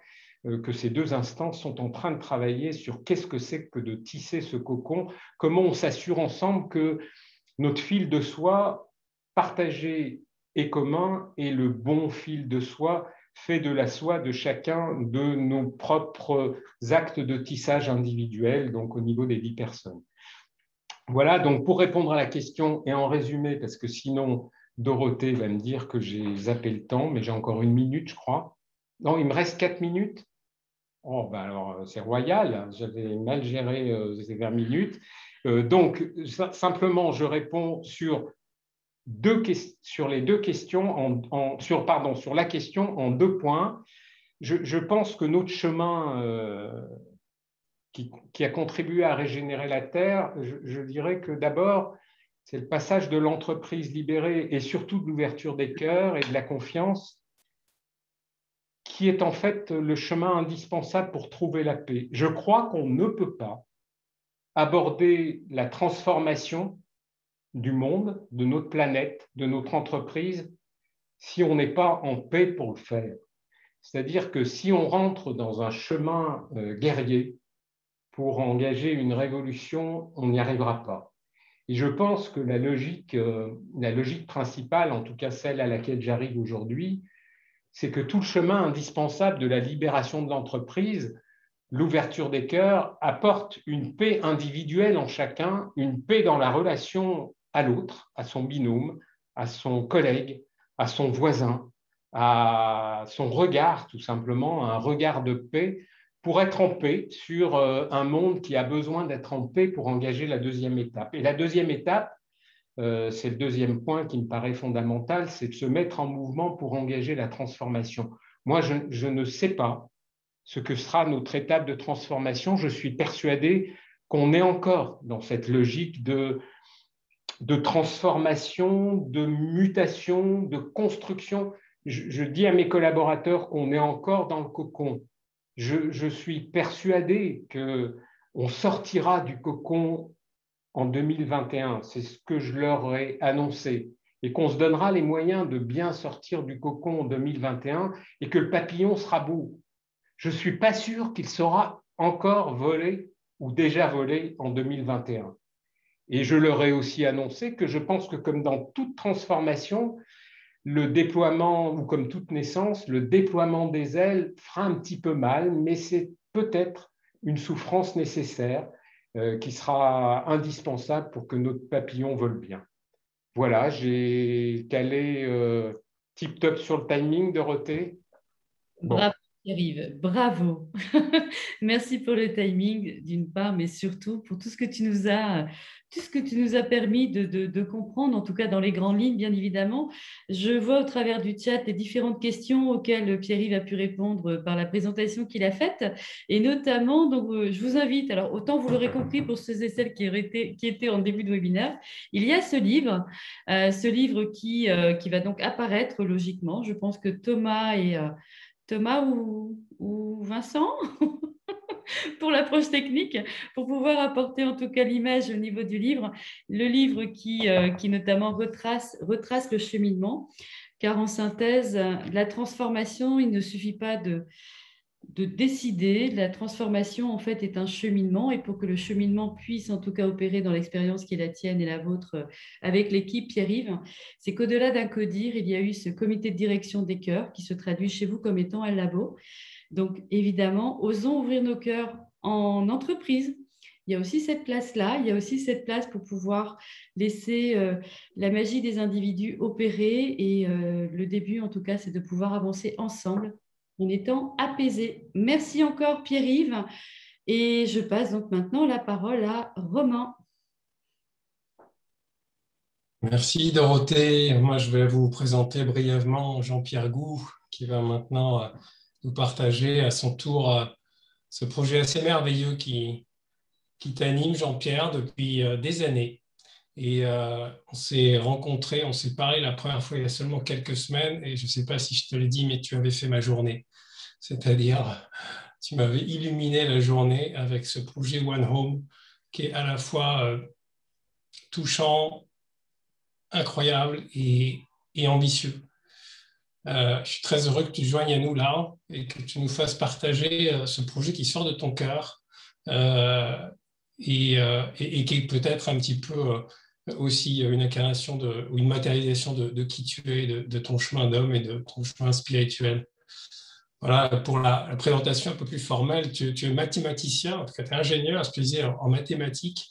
que ces 2 instances sont en train de travailler sur qu'est-ce que c'est que de tisser ce cocon, comment on s'assure ensemble que notre fil de soie partagé et commun est le bon fil de soie fait de la soie de chacun de nos propres actes de tissage individuels, donc au niveau des 10 personnes. Voilà, donc pour répondre à la question et en résumé, parce que sinon Dorothée va me dire que j'ai zappé le temps, mais j'ai encore 1 minute, je crois. Non, il me reste 4 minutes. Oh, ben alors c'est royal, j'avais mal géré ces 20 minutes. Donc, simplement, je réponds sur les 2 questions, sur la question en 2 points. Je pense que notre chemin qui a contribué à régénérer la Terre, je dirais que d'abord, c'est le passage de l'entreprise libérée et surtout de l'ouverture des cœurs et de la confiance qui est en fait le chemin indispensable pour trouver la paix. Je crois qu'on ne peut pas aborder la transformation du monde, de notre planète, de notre entreprise, si on n'est pas en paix pour le faire. C'est-à-dire que si on rentre dans un chemin guerrier pour engager une révolution, on n'y arrivera pas. Et je pense que la logique principale, en tout cas celle à laquelle j'arrive aujourd'hui, c'est que tout le chemin indispensable de la libération de l'entreprise, l'ouverture des cœurs, apporte une paix individuelle en chacun, une paix dans la relation à l'autre, à son binôme, à son collègue, à son voisin, à son regard, tout simplement, un regard de paix, pour être en paix sur un monde qui a besoin d'être en paix pour engager la 2e étape. Et la 2e étape, c'est le 2e point qui me paraît fondamental, c'est de se mettre en mouvement pour engager la transformation. Moi, je ne sais pas ce que sera notre étape de transformation. Je suis persuadé qu'on est encore dans cette logique de transformation, de mutation, de construction. Je dis à mes collaborateurs qu'on est encore dans le cocon. Je suis persuadé qu'on sortira du cocon en 2021, c'est ce que je leur ai annoncé, et qu'on se donnera les moyens de bien sortir du cocon en 2021 et que le papillon sera beau. Je ne suis pas sûr qu'il sera encore volé ou déjà volé en 2021. Et je leur ai aussi annoncé que je pense que comme dans toute transformation, le déploiement, ou comme toute naissance, le déploiement des ailes fera un petit peu mal, mais c'est peut-être une souffrance nécessaire qui sera indispensable pour que notre papillon vole bien. Voilà, j'ai calé tip-top sur le timing, Dorothée. Bon. Bravo, Pierre-Yves, bravo. Merci pour le timing, d'une part, mais surtout pour tout ce que tu nous as permis de comprendre, en tout cas dans les grandes lignes, bien évidemment. Je vois au travers du chat les différentes questions auxquelles Pierre-Yves a pu répondre par la présentation qu'il a faite. Et notamment, donc, je vous invite, alors autant vous l'aurez compris pour ceux et celles qui étaient en début de webinaire, il y a ce livre qui va donc apparaître logiquement. Je pense que Thomas ou Vincent pour l'approche technique, pour pouvoir apporter en tout cas l'image au niveau du livre. Le livre qui notamment retrace le cheminement, car en synthèse, la transformation, il ne suffit pas de décider. La transformation, en fait, est un cheminement, et pour que le cheminement puisse en tout cas opérer dans l'expérience qui est la tienne et la vôtre avec l'équipe Pierre-Yves, c'est qu'au-delà d'un CODIR, il y a eu ce comité de direction des cœurs qui se traduit chez vous comme étant un labo. Donc, évidemment, osons ouvrir nos cœurs en entreprise il y a aussi cette place-là, il y a aussi cette place pour pouvoir laisser la magie des individus opérer. Et le début, en tout cas, c'est de pouvoir avancer ensemble en étant apaisés. Merci encore, Pierre-Yves. Et je passe donc maintenant la parole à Romain. Merci Dorothée. Moi, je vais vous présenter brièvement Jean-Pierre Gou, qui va maintenant nous partager à son tour ce projet assez merveilleux qui t'anime, Jean-Pierre, depuis des années. Et on s'est rencontrés, on s'est parlé la première fois il y a seulement quelques semaines, et je ne sais pas si je te l'ai dit, mais tu avais fait ma journée. C'est-à-dire, tu m'avais illuminé la journée avec ce projet One Home, qui est à la fois touchant, incroyable et ambitieux. Je suis très heureux que tu joignes à nous là et que tu nous fasses partager ce projet qui sort de ton cœur et qui est peut-être un petit peu aussi une incarnation ou une matérialisation de qui tu es, de ton chemin d'homme et de ton chemin spirituel. Voilà, pour la présentation un peu plus formelle, tu es mathématicien, en tout cas tu es ingénieur spécialisé en mathématiques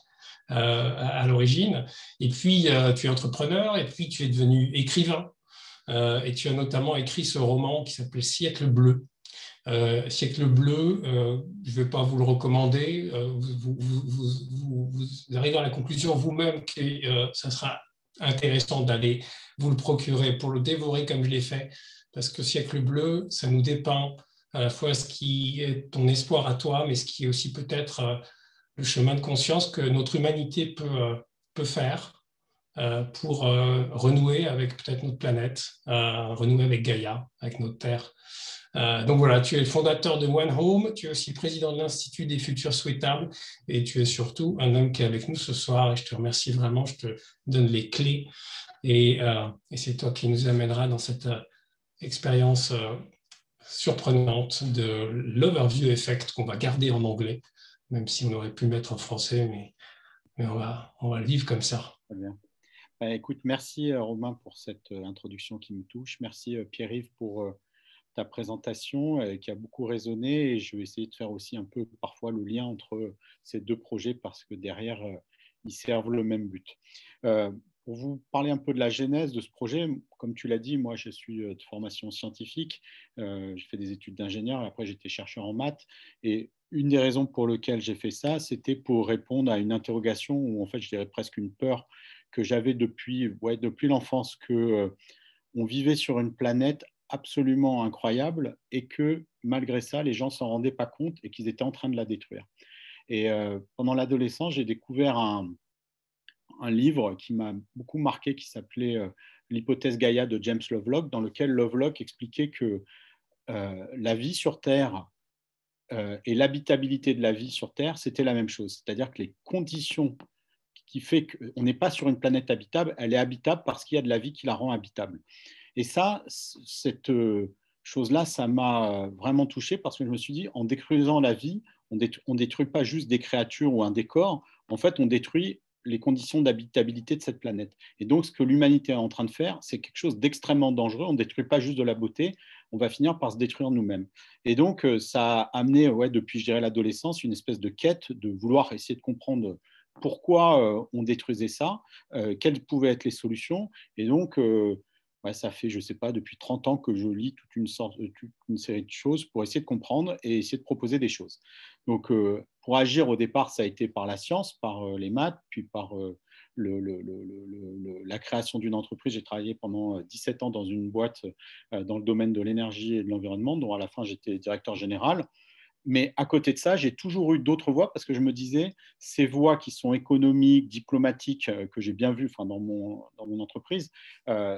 à l'origine, et puis tu es entrepreneur, et puis tu es devenu écrivain, et tu as notamment écrit ce roman qui s'appelle Siècle bleu. Siècle bleu, je ne vais pas vous le recommander, vous arrivez à la conclusion vous-même que ça sera intéressant d'aller vous le procurer pour le dévorer comme je l'ai fait, parce que Siècle bleu, ça nous dépeint à la fois ce qui est ton espoir à toi, mais ce qui est aussi peut-être le chemin de conscience que notre humanité peut faire pour renouer avec peut-être notre planète, renouer avec Gaïa, avec notre Terre. Donc voilà, tu es le fondateur de One Home, tu es aussi président de l'Institut des futurs souhaitables et tu es surtout un homme qui est avec nous ce soir et je te remercie vraiment, je te donne les clés et c'est toi qui nous amènera dans cette expérience surprenante de l'overview effect qu'on va garder en anglais, même si on aurait pu le mettre en français, mais on va le vivre comme ça. Très bien. Écoute, merci Romain pour cette introduction qui me touche. Merci Pierre-Yves pour ta présentation qui a beaucoup résonné et je vais essayer de faire aussi un peu parfois le lien entre ces deux projets parce que derrière, ils servent le même but. Pour vous parler un peu de la genèse de ce projet, comme tu l'as dit, moi je suis de formation scientifique, j'ai fait des études d'ingénieur et après j'étais chercheur en maths et une des raisons pour lesquelles j'ai fait ça, c'était pour répondre à une interrogation ou en fait je dirais presque une peur que j'avais depuis l'enfance, qu'on vivait sur une planète absolument incroyable et que malgré ça, les gens ne s'en rendaient pas compte et qu'ils étaient en train de la détruire. Et pendant l'adolescence, j'ai découvert un livre qui m'a beaucoup marqué qui s'appelait L'hypothèse Gaïa de James Lovelock, dans lequel Lovelock expliquait que la vie sur Terre et l'habitabilité de la vie sur Terre, c'était la même chose. C'est-à-dire que les conditions qui fait qu'on n'est pas sur une planète habitable, elle est habitable parce qu'il y a de la vie qui la rend habitable. Et ça, cette chose-là, ça m'a vraiment touché parce que je me suis dit, en détruisant la vie, on ne détruit pas juste des créatures ou un décor, en fait, on détruit les conditions d'habitabilité de cette planète. Et donc, ce que l'humanité est en train de faire, c'est quelque chose d'extrêmement dangereux. On ne détruit pas juste de la beauté, on va finir par se détruire nous-mêmes. Et donc, ça a amené, depuis, je dirais, l'adolescence, une espèce de quête de vouloir essayer de comprendre pourquoi on détruisait ça, quelles pouvaient être les solutions. Et donc, ça fait, je ne sais pas, depuis 30 ans que je lis toute une série de choses pour essayer de comprendre et essayer de proposer des choses. Donc, pour agir, au départ, ça a été par la science, par les maths, puis par la création d'une entreprise. J'ai travaillé pendant 17 ans dans une boîte dans le domaine de l'énergie et de l'environnement, dont à la fin, j'étais directeur général. Mais à côté de ça, j'ai toujours eu d'autres voies parce que je me disais, ces voies qui sont économiques, diplomatiques, que j'ai bien vues dans mon entreprise,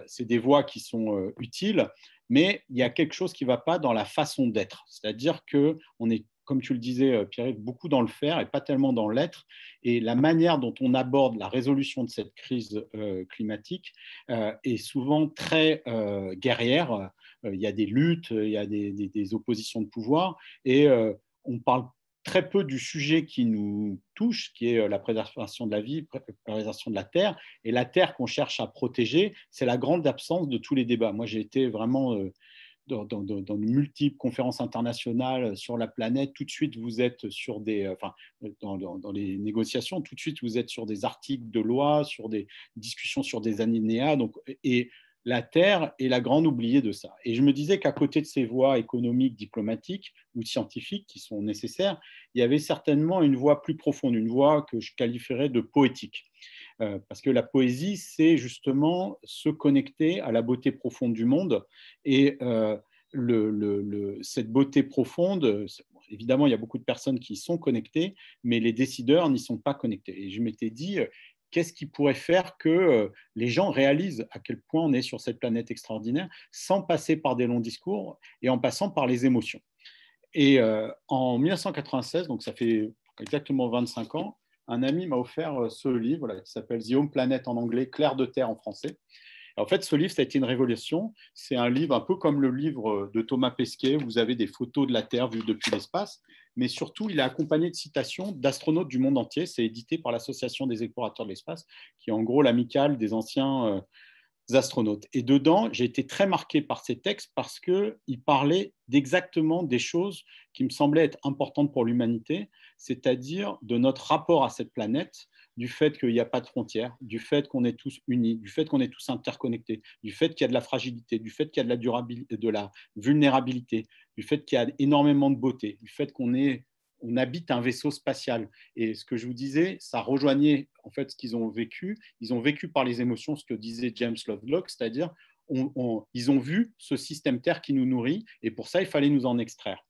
c'est des voies qui sont utiles, mais il y a quelque chose qui ne va pas dans la façon d'être. C'est-à-dire qu'on est, comme tu le disais, Pierre, beaucoup dans le faire et pas tellement dans l'être. Et la manière dont on aborde la résolution de cette crise climatique est souvent très guerrière. Il y a des luttes, il y a des oppositions de pouvoir et on parle très peu du sujet qui nous touche, qui est la préservation de la vie, la préservation de la Terre. Et la Terre qu'on cherche à protéger, c'est la grande absence de tous les débats. Moi, j'ai été vraiment de multiples conférences internationales sur la planète, tout de suite vous êtes sur dans les négociations, tout de suite vous êtes sur des articles de loi, sur des discussions sur des alinéas. Et la Terre est la grande oubliée de ça. Et je me disais qu'à côté de ces voies économiques, diplomatiques ou scientifiques qui sont nécessaires, il y avait certainement une voie plus profonde, une voie que je qualifierais de poétique. Parce que la poésie, c'est justement se connecter à la beauté profonde du monde. Et cette beauté profonde, évidemment, il y a beaucoup de personnes qui y sont connectées, mais les décideurs n'y sont pas connectés. Et je m'étais dit, qu'est-ce qui pourrait faire que les gens réalisent à quel point on est sur cette planète extraordinaire sans passer par des longs discours et en passant par les émotions. Et en 1996, donc ça fait exactement 25 ans, un ami m'a offert ce livre qui s'appelle The Home Planet en anglais, Clair de Terre en français. Et en fait, ce livre, ça a été une révélation. C'est un livre un peu comme le livre de Thomas Pesquet, où vous avez des photos de la Terre vues depuis l'espace, mais surtout, il est accompagné de citations d'astronautes du monde entier. C'est édité par l'Association des explorateurs de l'espace, qui est en gros l'amicale des anciens astronautes. Et dedans, j'ai été très marqué par ces textes parce qu'ils parlaient d'exactement des choses qui me semblaient être importantes pour l'humanité, c'est-à-dire de notre rapport à cette planète, du fait qu'il n'y a pas de frontières, du fait qu'on est tous unis, du fait qu'on est tous interconnectés, du fait qu'il y a de la fragilité, du fait qu'il y a de la durabilité, de la vulnérabilité, du fait qu'il y a énormément de beauté, du fait qu'on habite un vaisseau spatial. Et ce que je vous disais, ça rejoignait en fait ce qu'ils ont vécu. Ils ont vécu par les émotions ce que disait James Lovelock, c'est-à-dire ils ont vu ce système Terre qui nous nourrit et pour ça, il fallait nous en extraire.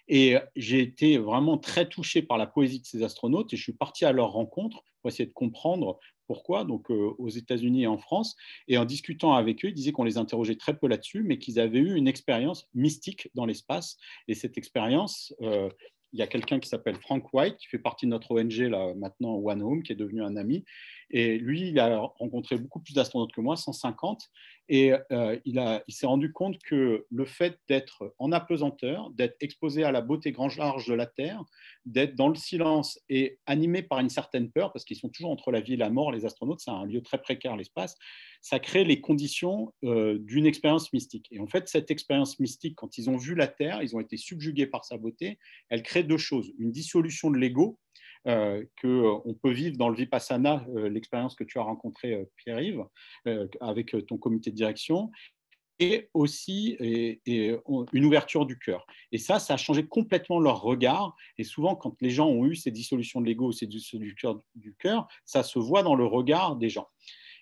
Et j'ai été vraiment très touché par la poésie de ces astronautes et je suis parti à leur rencontre pour essayer de comprendre pourquoi, donc aux États-Unis et en France. Et en discutant avec eux, ils disaient qu'on les interrogeait très peu là-dessus, mais qu'ils avaient eu une expérience mystique dans l'espace. Et cette expérience, il y a quelqu'un qui s'appelle Frank White, qui fait partie de notre ONG là, maintenant, One Home, qui est devenu un ami. Et lui, il a rencontré beaucoup plus d'astronautes que moi, 150. Et il s'est rendu compte que le fait d'être en apesanteur, d'être exposé à la beauté grand large de la Terre, d'être dans le silence et animé par une certaine peur, parce qu'ils sont toujours entre la vie et la mort, les astronautes, c'est un lieu très précaire, l'espace, ça crée les conditions d'une expérience mystique. Et en fait, cette expérience mystique, quand ils ont vu la Terre, ils ont été subjugués par sa beauté, elle crée deux choses. Une dissolution de l'ego, qu'on peut vivre dans le Vipassana, l'expérience que tu as rencontrée, Pierre-Yves, avec ton comité de direction, et aussi une ouverture du cœur. Et ça a changé complètement leur regard. Et souvent, quand les gens ont eu ces dissolutions de l'ego, ces dissolutions du cœur, ça se voit dans le regard des gens.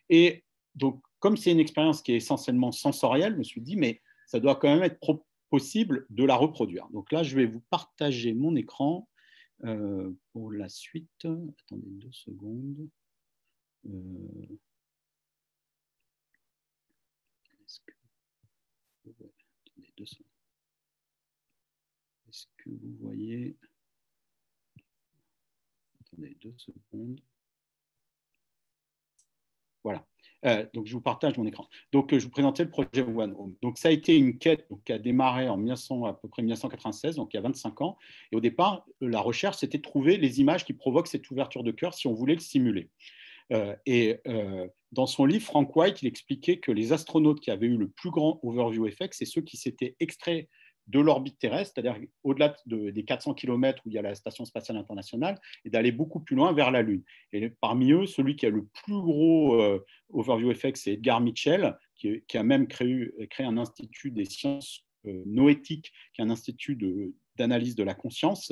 Et donc, comme c'est une expérience qui est essentiellement sensorielle, je me suis dit, mais ça doit quand même être possible de la reproduire. Donc là, je vais vous partager mon écran pour la suite. Attendez 2 secondes. Attendez 2 secondes. Est-ce que vous voyez? Attendez 2 secondes. Voilà. Donc, je vous partage mon écran. Donc, je vous présentais le projet One Home. Donc, ça a été une quête qui a démarré en à peu près 1996, donc il y a 25 ans. Et au départ, la recherche, c'était de trouver les images qui provoquent cette ouverture de cœur si on voulait le simuler. Dans son livre, Frank White, il expliquait que les astronautes qui avaient eu le plus grand overview effect, c'est ceux qui s'étaient extraits de l'orbite terrestre, c'est-à-dire au-delà des 400 km où il y a la Station spatiale internationale, et d'aller beaucoup plus loin vers la Lune. Et parmi eux, celui qui a le plus gros overview effect, c'est Edgar Mitchell, qui a même créé un institut des sciences noétiques, qui est un institut d'analyse de la conscience.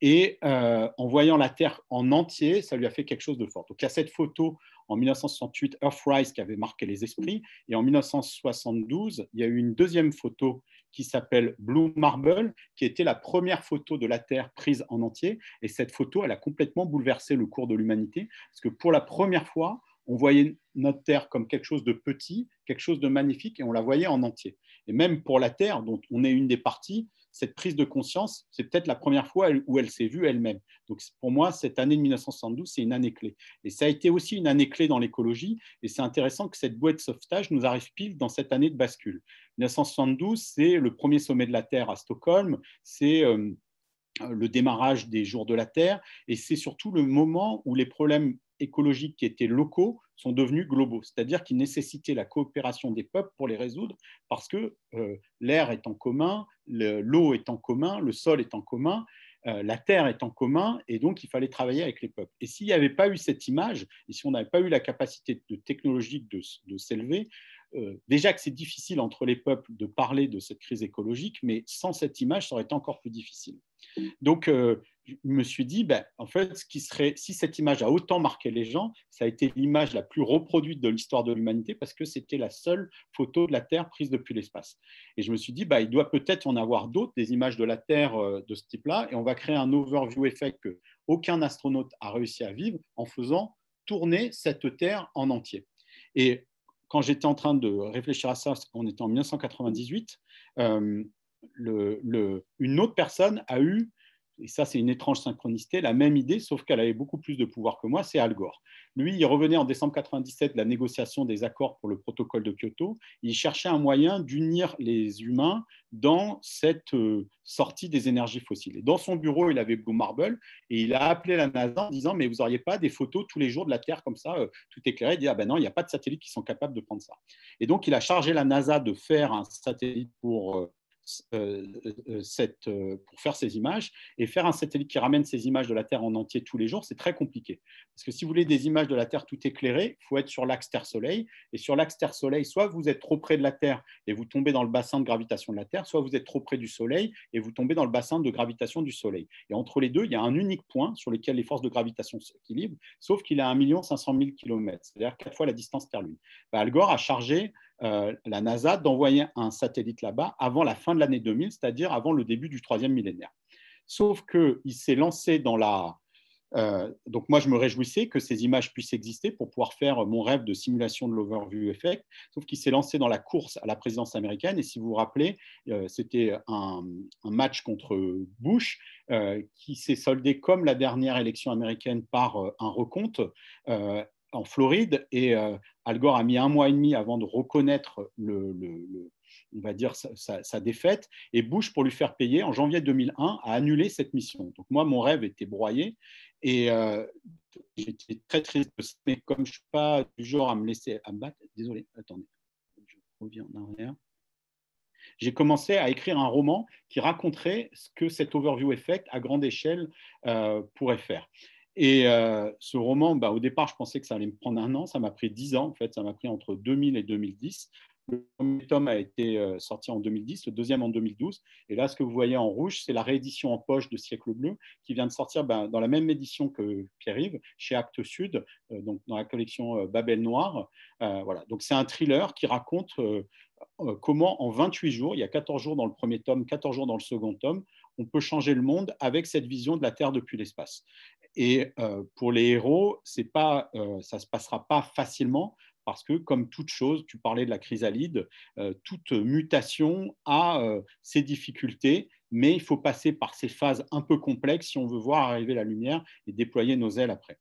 Et en voyant la Terre en entier, ça lui a fait quelque chose de fort. Donc il y a cette photo en 1968, Earthrise, qui avait marqué les esprits. Et en 1972, il y a eu une deuxième photo qui s'appelle Blue Marble, qui était la première photo de la Terre prise en entier. Et cette photo, elle a complètement bouleversé le cours de l'humanité, parce que pour la première fois, on voyait notre Terre comme quelque chose de petit, quelque chose de magnifique, et on la voyait en entier. Et même pour la Terre, dont on est une des parties, cette prise de conscience, c'est peut-être la première fois où elle s'est vue elle-même. Donc pour moi, cette année de 1972, c'est une année clé. Et ça a été aussi une année clé dans l'écologie. Et c'est intéressant que cette bouée de sauvetage nous arrive pile dans cette année de bascule. 1972, c'est le premier sommet de la Terre à Stockholm, c'est le démarrage des Jours de la Terre, et c'est surtout le moment où les problèmes écologiques qui étaient locaux sont devenus globaux, c'est-à-dire qu'ils nécessitaient la coopération des peuples pour les résoudre, parce que l'air est en commun, l'eau est en commun, le sol est en commun, la terre est en commun, et donc il fallait travailler avec les peuples. Et s'il n'y avait pas eu cette image, et si on n'avait pas eu la capacité technologique de s'élever, déjà que c'est difficile entre les peuples de parler de cette crise écologique, mais sans cette image, ça aurait été encore plus difficile. Donc, je me suis dit, en fait, si cette image a autant marqué les gens, ça a été l'image la plus reproduite de l'histoire de l'humanité parce que c'était la seule photo de la Terre prise depuis l'espace. Et je me suis dit, il doit peut-être en avoir d'autres, des images de la Terre de ce type-là, et on va créer un overview effect qu'aucun astronaute a réussi à vivre en faisant tourner cette Terre en entier. Et quand j'étais en train de réfléchir à ça, on était en 1998, une autre personne a eu, et ça c'est une étrange synchronicité, la même idée, sauf qu'elle avait beaucoup plus de pouvoir que moi, c'est Al Gore. Lui, il revenait en décembre 1997 de la négociation des accords pour le protocole de Kyoto. Il cherchait un moyen d'unir les humains dans cette sortie des énergies fossiles. Et dans son bureau, il avait Blue Marble, et il a appelé la NASA en disant « mais vous n'auriez pas des photos tous les jours de la Terre comme ça, tout éclairé ?» Il dit « ah ben non, il n'y a pas de satellites qui sont capables de prendre ça. » Et donc, il a chargé la NASA de faire un satellite pour faire ces images, et faire un satellite qui ramène ces images de la Terre en entier tous les jours, c'est très compliqué. Parce que si vous voulez des images de la Terre tout éclairées, il faut être sur l'axe Terre-Soleil, et sur l'axe Terre-Soleil, soit vous êtes trop près de la Terre et vous tombez dans le bassin de gravitation de la Terre, soit vous êtes trop près du Soleil et vous tombez dans le bassin de gravitation du Soleil. Et entre les deux, il y a un unique point sur lequel les forces de gravitation s'équilibrent, sauf qu'il a 1 500 000 km, c'est-à-dire 4 fois la distance Terre-Lune. Al Gore a chargé la NASA d'envoyer un satellite là-bas avant la fin de l'année 2000, c'est-à-dire avant le début du 3e millénaire. Sauf qu'il s'est lancé dans la... donc moi, je me réjouissais que ces images puissent exister pour pouvoir faire mon rêve de simulation de l'overview effect, sauf qu'il s'est lancé dans la course à la présidence américaine, et si vous vous rappelez, c'était un match contre Bush qui s'est soldé comme la dernière élection américaine par un recompte en Floride, et Al Gore a mis 1 mois et demi avant de reconnaître on va dire sa défaite, et Bush, pour lui faire payer, en janvier 2001, a annulé cette mission. Donc moi, mon rêve était broyé, et j'étais très triste, mais comme je ne suis pas du genre à me laisser abattre, désolé, attendez, je reviens en arrière. J'ai commencé à écrire un roman qui raconterait ce que cet overview effect à grande échelle pourrait faire. Et ce roman, au départ, je pensais que ça allait me prendre 1 an. Ça m'a pris 10 ans, en fait. Ça m'a pris entre 2000 et 2010. Le premier tome a été sorti en 2010, le deuxième en 2012. Et là, ce que vous voyez en rouge, c'est la réédition en poche de Siècle Bleu, qui vient de sortir dans la même édition que Pierre-Yves, chez Actes Sud, donc dans la collection Babel Noire. Voilà. Donc, c'est un thriller qui raconte comment, en 28 jours, il y a 14 jours dans le premier tome, 14 jours dans le second tome, on peut changer le monde avec cette vision de la Terre depuis l'espace. Et pour les héros, ça ne se passera pas facilement, parce que, comme toute chose, tu parlais de la chrysalide, toute mutation a ses difficultés, mais il faut passer par ces phases un peu complexes si on veut voir arriver la lumière et déployer nos ailes après.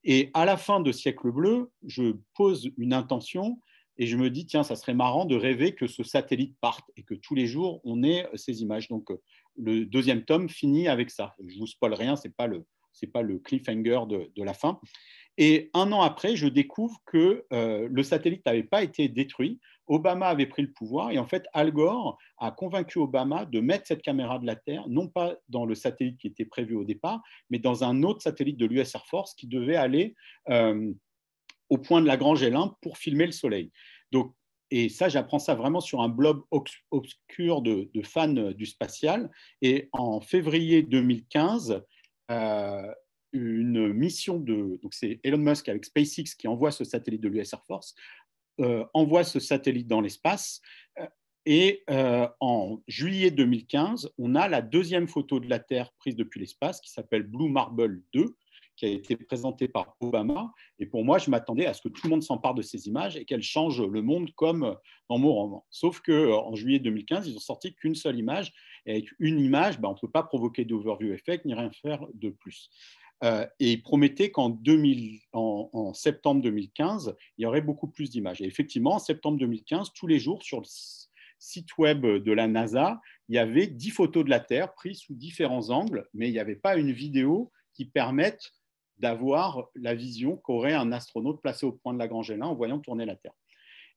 Et à la fin de Siècle Bleu, je pose une intention et je me dis, tiens, ça serait marrant de rêver que ce satellite parte et que tous les jours, on ait ces images. Donc, le deuxième tome finit avec ça. Je ne vous spoil rien, ce n'est pas le cliffhanger de la fin. Et 1 an après, je découvre que le satellite n'avait pas été détruit. Obama avait pris le pouvoir, et en fait, Al Gore a convaincu Obama de mettre cette caméra de la Terre, non pas dans le satellite qui était prévu au départ, mais dans un autre satellite de l'US Air Force qui devait aller au point de Lagrange L1 pour filmer le Soleil. Donc, et ça, j'apprends ça vraiment sur un blog obscur de fans du spatial. Et en février 2015, une mission donc c'est Elon Musk avec SpaceX qui envoie ce satellite de l'US Air Force, envoie ce satellite dans l'espace, et en juillet 2015, on a la deuxième photo de la Terre prise depuis l'espace qui s'appelle Blue Marble 2, qui a été présentée par Obama. Et pour moi, je m'attendais à ce que tout le monde s'empare de ces images et qu'elles changent le monde comme dans mon roman. Sauf qu'en juillet 2015, ils n'ont sorti qu'une seule image. Et avec une image, on ne peut pas provoquer d'overview effect ni rien faire de plus. Et ils promettaient qu'en septembre 2015, il y aurait beaucoup plus d'images. Et effectivement, en septembre 2015, tous les jours, sur le site web de la NASA, il y avait 10 photos de la Terre prises sous différents angles, mais il n'y avait pas une vidéo qui permette d'avoir la vision qu'aurait un astronaute placé au point de Lagrange-L1 en voyant tourner la Terre.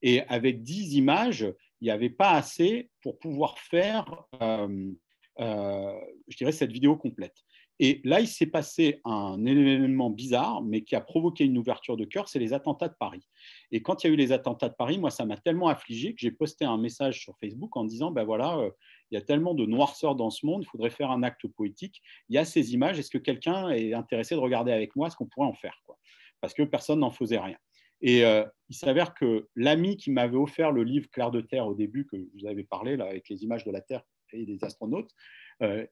Et avec 10 images, il n'y avait pas assez pour pouvoir faire, je dirais, cette vidéo complète. Et là, il s'est passé un événement bizarre, mais qui a provoqué une ouverture de cœur, c'est les attentats de Paris. Et quand il y a eu les attentats de Paris, moi, ça m'a tellement affligé que j'ai posté un message sur Facebook en disant, ben voilà, il y a tellement de noirceur dans ce monde, il faudrait faire un acte poétique. Il y a ces images, est-ce que quelqu'un est intéressé de regarder avec moi ce qu'on pourrait en faire, quoi? Parce que personne n'en faisait rien. Et il s'avère que l'ami qui m'avait offert le livre Clair de Terre au début, que je vous avais parlé, là, avec les images de la Terre et des astronautes,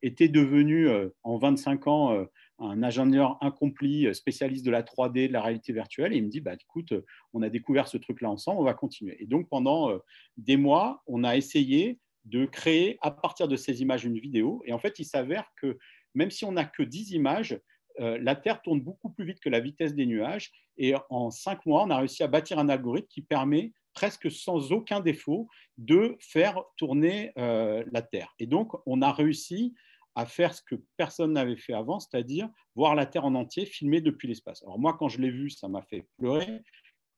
était devenu en 25 ans un ingénieur accompli, spécialiste de la 3D, de la réalité virtuelle. Et il me dit, bah, écoute, on a découvert ce truc-là ensemble, on va continuer. Et donc, pendant des mois, on a essayé de créer à partir de ces images une vidéo. Et en fait, il s'avère que même si on n'a que 10 images, la Terre tourne beaucoup plus vite que la vitesse des nuages. Et en 5 mois, on a réussi à bâtir un algorithme qui permet presque sans aucun défaut de faire tourner la Terre. Et donc, on a réussi à faire ce que personne n'avait fait avant, c'est-à-dire voir la Terre en entier filmée depuis l'espace. Alors moi, quand je l'ai vu, ça m'a fait pleurer,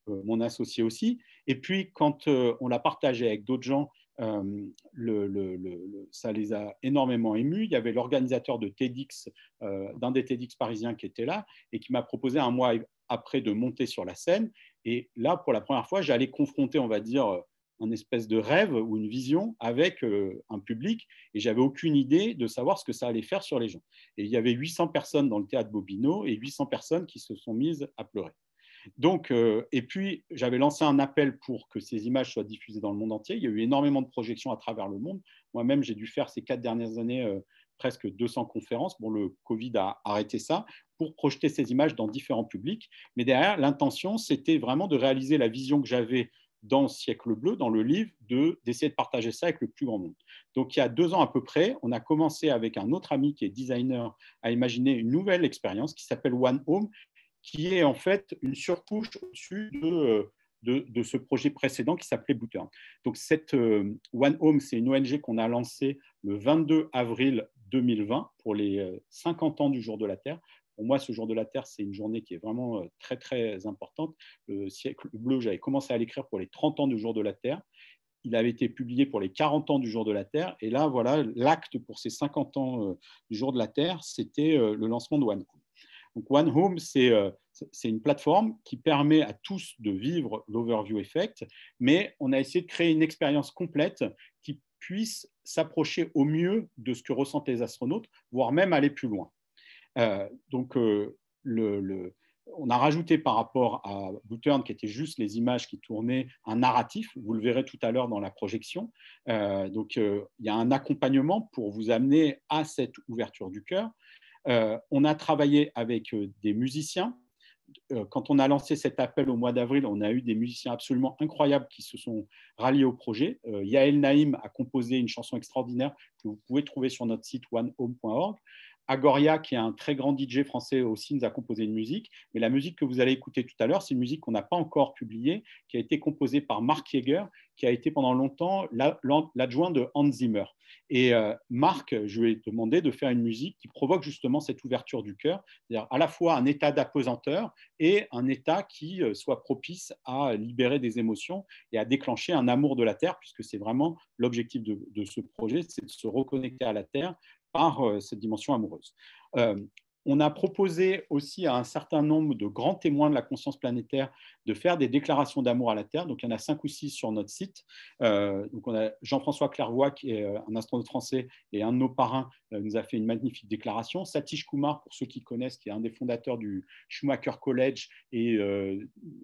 mon associé aussi. Et puis, quand on l'a partagé avec d'autres gens, ça les a énormément émus. Il y avait l'organisateur de TEDx, d'un des TEDx parisiens qui était là et qui m'a proposé un mois après de monter sur la scène. Et là, pour la première fois, j'allais confronter, on va dire, un espèce de rêve ou une vision avec un public et j'avais aucune idée de savoir ce que ça allait faire sur les gens. Et il y avait 800 personnes dans le théâtre Bobino et 800 personnes qui se sont mises à pleurer. Donc, et puis, j'avais lancé un appel pour que ces images soient diffusées dans le monde entier. Il y a eu énormément de projections à travers le monde. Moi-même, j'ai dû faire ces 4 dernières années presque 200 conférences. Bon, le Covid a arrêté ça pour projeter ces images dans différents publics. Mais derrière, l'intention, c'était vraiment de réaliser la vision que j'avais dans Siècle Bleu, dans le livre, d'essayer de partager ça avec le plus grand monde. Donc, il y a 2 ans à peu près, on a commencé avec un autre ami qui est designer à imaginer une nouvelle expérience qui s'appelle One Home, qui est en fait une surcouche au-dessus de ce projet précédent qui s'appelait Blueturn. Donc, cette One Home, c'est une ONG qu'on a lancée le 22 avril 2020 pour les 50 ans du Jour de la Terre. Pour moi, ce Jour de la Terre, c'est une journée qui est vraiment très, très importante. Le Siècle Bleu, j'avais commencé à l'écrire pour les 30 ans du Jour de la Terre. Il avait été publié pour les 40 ans du Jour de la Terre. Et là, voilà, l'acte pour ces 50 ans du Jour de la Terre, c'était le lancement de One Home. Donc, One Home, c'est une plateforme qui permet à tous de vivre l'Overview Effect, mais on a essayé de créer une expérience complète qui puisse s'approcher au mieux de ce que ressentent les astronautes, voire même aller plus loin. Donc, on a rajouté par rapport à Blueturn, qui était juste les images qui tournaient, un narratif. Vous le verrez tout à l'heure dans la projection. Donc, il y a un accompagnement pour vous amener à cette ouverture du cœur. On a travaillé avec des musiciens. Quand on a lancé cet appel au mois d'avril, on a eu des musiciens absolument incroyables qui se sont ralliés au projet. Yael Naïm a composé une chanson extraordinaire que vous pouvez trouver sur notre site onehome.org. Agoria, qui est un très grand DJ français aussi, nous a composé une musique. Mais la musique que vous allez écouter tout à l'heure, c'est une musique qu'on n'a pas encore publiée, qui a été composée par Mark Yeager, qui a été pendant longtemps l'adjoint de Hans Zimmer. Et Marc, je lui ai demandé de faire une musique qui provoque justement cette ouverture du cœur, c'est-à-dire à la fois un état d'apesanteur et un état qui soit propice à libérer des émotions et à déclencher un amour de la Terre, puisque c'est vraiment l'objectif de ce projet, c'est de se reconnecter à la Terre par cette dimension amoureuse. On a proposé aussi à un certain nombre de grands témoins de la conscience planétaire de faire des déclarations d'amour à la Terre. Donc, il y en a 5 ou 6 sur notre site. Donc, on a Jean-François Clairvoy, qui est un astronaute français et un de nos parrains, nous a fait une magnifique déclaration. Satish Kumar, pour ceux qui connaissent, qui est un des fondateurs du Schumacher College et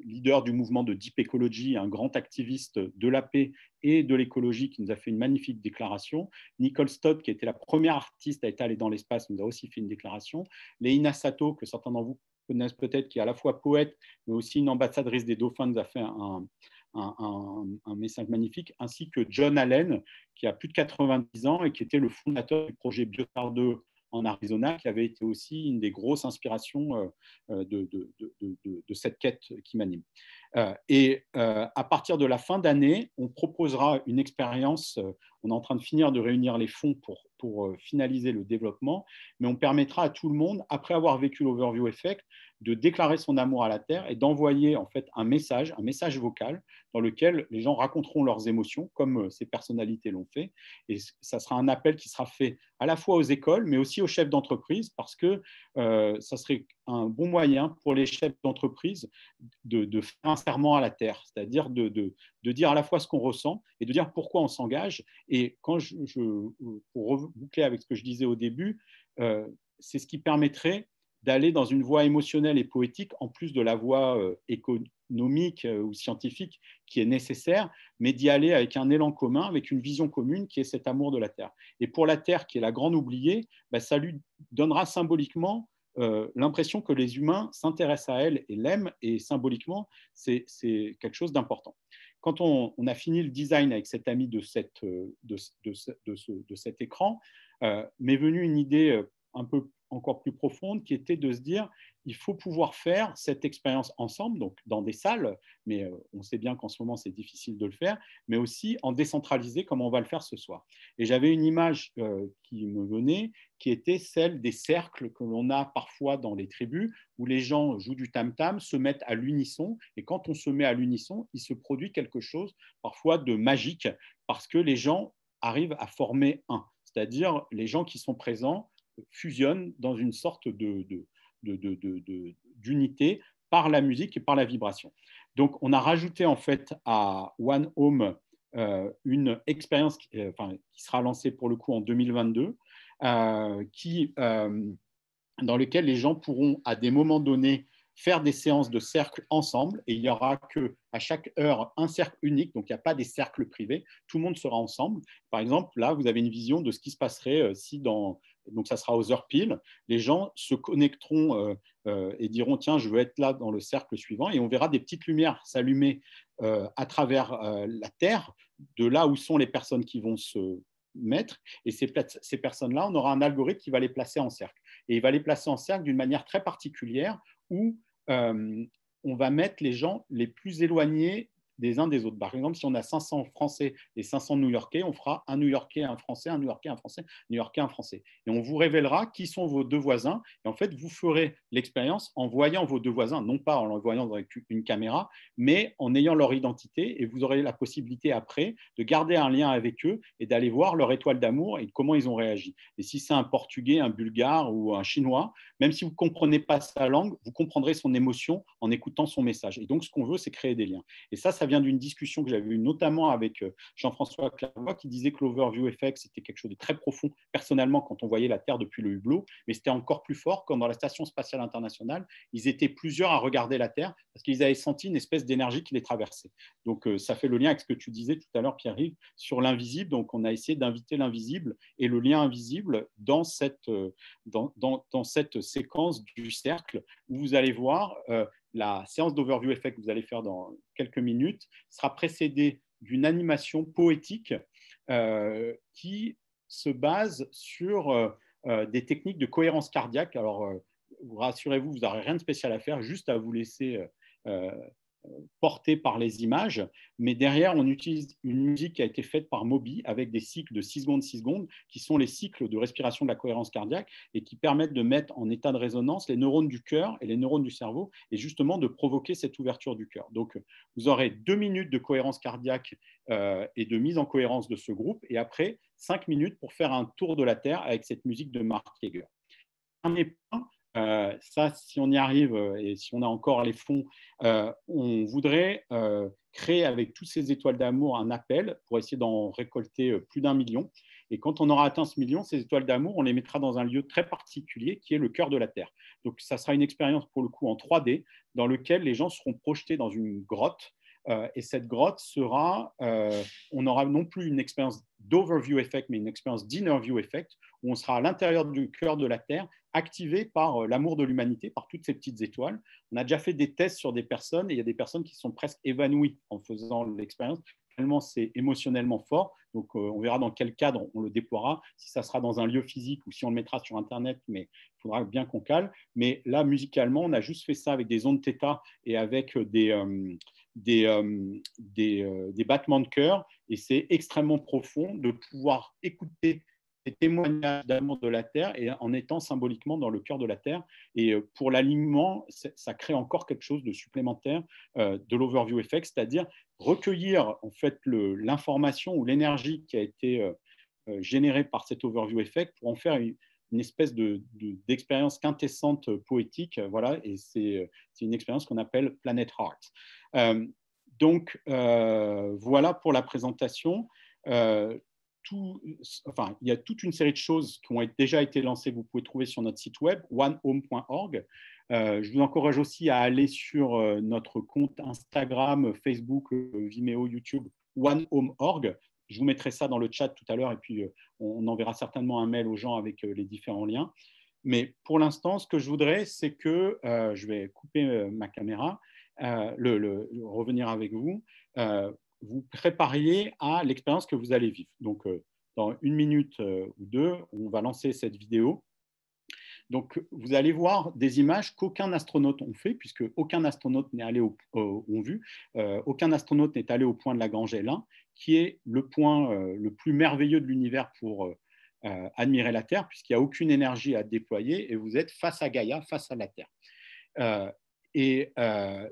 leader du mouvement de Deep Ecology, un grand activiste de la paix et de l'écologie, qui nous a fait une magnifique déclaration. Nicole Stott, qui était la première artiste à être allée dans l'espace, nous a aussi fait une déclaration. Leïna Sato, que certains d'entre vous connaissent peut-être, qui est à la fois poète, mais aussi une ambassadrice des dauphins, nous a fait un message magnifique, ainsi que John Allen, qui a plus de 90 ans et qui était le fondateur du projet Biotar 2 en Arizona, qui avait été aussi une des grosses inspirations de cette quête qui m'anime. Et à partir de la fin d'année, on proposera une expérience. On est en train de finir de réunir les fonds pour finaliser le développement, mais on permettra à tout le monde, après avoir vécu l'Overview Effect, de déclarer son amour à la Terre et d'envoyer en fait un message vocal dans lequel les gens raconteront leurs émotions comme ces personnalités l'ont fait. Et ça sera un appel qui sera fait à la fois aux écoles, mais aussi aux chefs d'entreprise, parce que ça serait un bon moyen pour les chefs d'entreprise de faire un serment à la Terre, c'est-à-dire de dire à la fois ce qu'on ressent et de dire pourquoi on s'engage. Et quand pour reboucler avec ce que je disais au début, c'est ce qui permettrait d'aller dans une voie émotionnelle et poétique, en plus de la voie économique ou scientifique qui est nécessaire, mais d'y aller avec un élan commun, avec une vision commune qui est cet amour de la Terre. Et pour la Terre, qui est la grande oubliée, ça lui donnera symboliquement l'impression que les humains s'intéressent à elle et l'aiment, et symboliquement, c'est quelque chose d'important. Quand on a fini le design avec cet ami de cet écran, m'est venue une idée un peu encore plus profonde, qui était de se dire il faut pouvoir faire cette expérience ensemble, donc dans des salles, mais on sait bien qu'en ce moment c'est difficile de le faire, mais aussi en décentralisé comme on va le faire ce soir. Et j'avais une image qui me venait, qui était celle des cercles que l'on a parfois dans les tribus, où les gens jouent du tam-tam, se mettent à l'unisson, et quand on se met à l'unisson, il se produit quelque chose parfois de magique, parce que les gens arrivent à former un, c'est-à-dire les gens qui sont présents fusionnent dans une sorte d'unité par la musique et par la vibration. Donc, on a rajouté en fait à One Home une expérience qui sera lancée pour le coup en 2022, dans lequel les gens pourront à des moments donnés faire des séances de cercle ensemble, et il n'y aura qu'à chaque heure un cercle unique, donc il n'y a pas des cercles privés, tout le monde sera ensemble. Par exemple, là, vous avez une vision de ce qui se passerait si donc ça sera aux heures pile, les gens se connecteront et diront tiens, je veux être là dans le cercle suivant, et on verra des petites lumières s'allumer à travers la Terre, de là où sont les personnes qui vont se mettre, et ces personnes-là, on aura un algorithme qui va les placer en cercle, et il va les placer en cercle d'une manière très particulière où on va mettre les gens les plus éloignés des uns des autres. Par exemple, si on a 500 Français et 500 New-Yorkais, on fera un New-Yorkais, un Français, un New-Yorkais, un Français, un New-Yorkais, un Français. Et on vous révélera qui sont vos deux voisins. Et en fait, vous ferez l'expérience en voyant vos deux voisins, non pas en les voyant avec une caméra, mais en ayant leur identité. Et vous aurez la possibilité après de garder un lien avec eux et d'aller voir leur étoile d'amour et comment ils ont réagi. Et si c'est un Portugais, un Bulgare ou un Chinois, même si vous ne comprenez pas sa langue, vous comprendrez son émotion en écoutant son message. Et donc, ce qu'on veut, c'est créer des liens. Et ça vient d'une discussion que j'avais eue notamment avec Jean-François Clairvoy, qui disait que l'overview effect, c'était quelque chose de très profond, personnellement, quand on voyait la Terre depuis le hublot, mais c'était encore plus fort quand dans la Station spatiale internationale, ils étaient plusieurs à regarder la Terre parce qu'ils avaient senti une espèce d'énergie qui les traversait. Donc, ça fait le lien avec ce que tu disais tout à l'heure, Pierre-Yves, sur l'invisible. Donc, on a essayé d'inviter l'invisible et le lien invisible dans cette séquence du cercle où vous allez voir la séance d'overview effect que vous allez faire dans quelques minutes sera précédée d'une animation poétique qui se base sur des techniques de cohérence cardiaque. Alors, rassurez-vous, vous n'aurez rien de spécial à faire, juste à vous laisser porté par les images, mais derrière, on utilise une musique qui a été faite par Moby avec des cycles de 6 secondes, 6 secondes, qui sont les cycles de respiration de la cohérence cardiaque et qui permettent de mettre en état de résonance les neurones du cœur et les neurones du cerveau et justement de provoquer cette ouverture du cœur. Donc, vous aurez 2 minutes de cohérence cardiaque et de mise en cohérence de ce groupe et après 5 minutes pour faire un tour de la Terre avec cette musique de Mark Yeager. Dernier point, ça, si on y arrive et si on a encore les fonds, on voudrait créer avec toutes ces étoiles d'amour un appel pour essayer d'en récolter plus d'1 million. Et quand on aura atteint ce million, ces étoiles d'amour, on les mettra dans un lieu très particulier qui est le cœur de la Terre. Donc, ça sera une expérience pour le coup en 3D dans lequel les gens seront projetés dans une grotte. Et cette grotte sera, on aura non plus une expérience d'overview effect, mais une expérience d'innerview effect, où on sera à l'intérieur du cœur de la Terre, activé par l'amour de l'humanité, par toutes ces petites étoiles. On a déjà fait des tests sur des personnes, et il y a des personnes qui sont presque évanouies en faisant l'expérience, tellement c'est émotionnellement fort. Donc, on verra dans quel cadre on le déploiera, si ça sera dans un lieu physique ou si on le mettra sur Internet, mais il faudra bien qu'on cale. Mais là, musicalement, on a juste fait ça avec des ondes θ et avec des battements de cœur, et c'est extrêmement profond de pouvoir écouter témoignages d'amour de la Terre et en étant symboliquement dans le cœur de la Terre. Et pour l'alignement, ça crée encore quelque chose de supplémentaire de l'overview effect, c'est-à-dire recueillir en fait l'information ou l'énergie qui a été générée par cet overview effect pour en faire une espèce d'expérience quintessente poétique. Voilà, et c'est une expérience qu'on appelle Planet Heart. Donc, voilà pour la présentation. Il y a toute une série de choses qui ont déjà été lancées, vous pouvez trouver sur notre site web, onehome.org. Je vous encourage aussi à aller sur notre compte Instagram, Facebook, Vimeo, YouTube, onehome.org. Je vous mettrai ça dans le chat tout à l'heure et puis on enverra certainement un mail aux gens avec les différents liens. Mais pour l'instant, ce que je voudrais, c'est que je vais couper ma caméra, revenir avec vous. Vous prépariez à l'expérience que vous allez vivre. Donc, dans 1 minute ou 2, on va lancer cette vidéo. Donc, vous allez voir des images qu'aucun astronaute n'a fait, puisque aucun astronaute n'est allé aucun astronaute n'est allé au point de Lagrange L1, qui est le point le plus merveilleux de l'univers pour admirer la Terre, puisqu'il n'y a aucune énergie à déployer et vous êtes face à Gaïa, face à la Terre.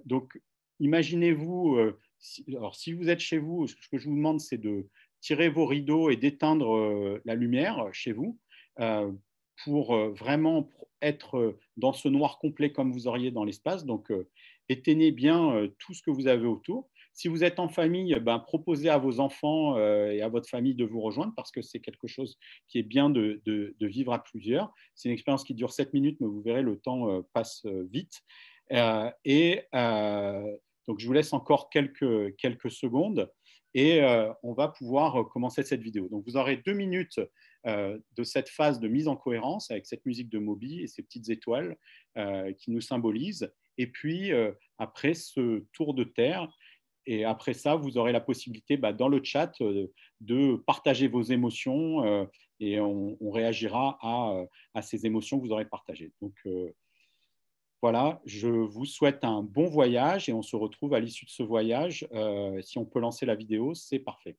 Donc, imaginez-vous, si vous êtes chez vous, ce que je vous demande, c'est de tirer vos rideaux et d'éteindre la lumière chez vous pour vraiment être dans ce noir complet comme vous auriez dans l'espace. Donc, éteignez bien tout ce que vous avez autour. Si vous êtes en famille, proposez à vos enfants et à votre famille de vous rejoindre parce que c'est quelque chose qui est bien de vivre à plusieurs. C'est une expérience qui dure 7 minutes, mais vous verrez, le temps passe vite. Donc, je vous laisse encore quelques secondes et on va pouvoir commencer cette vidéo. Donc, vous aurez 2 minutes de cette phase de mise en cohérence avec cette musique de Moby et ces petites étoiles qui nous symbolisent. Et puis, après ce tour de terre, et après ça, vous aurez la possibilité dans le chat de partager vos émotions et on réagira à ces émotions que vous aurez partagées. Donc, voilà, je vous souhaite un bon voyage et on se retrouve à l'issue de ce voyage. Si on peut lancer la vidéo, c'est parfait.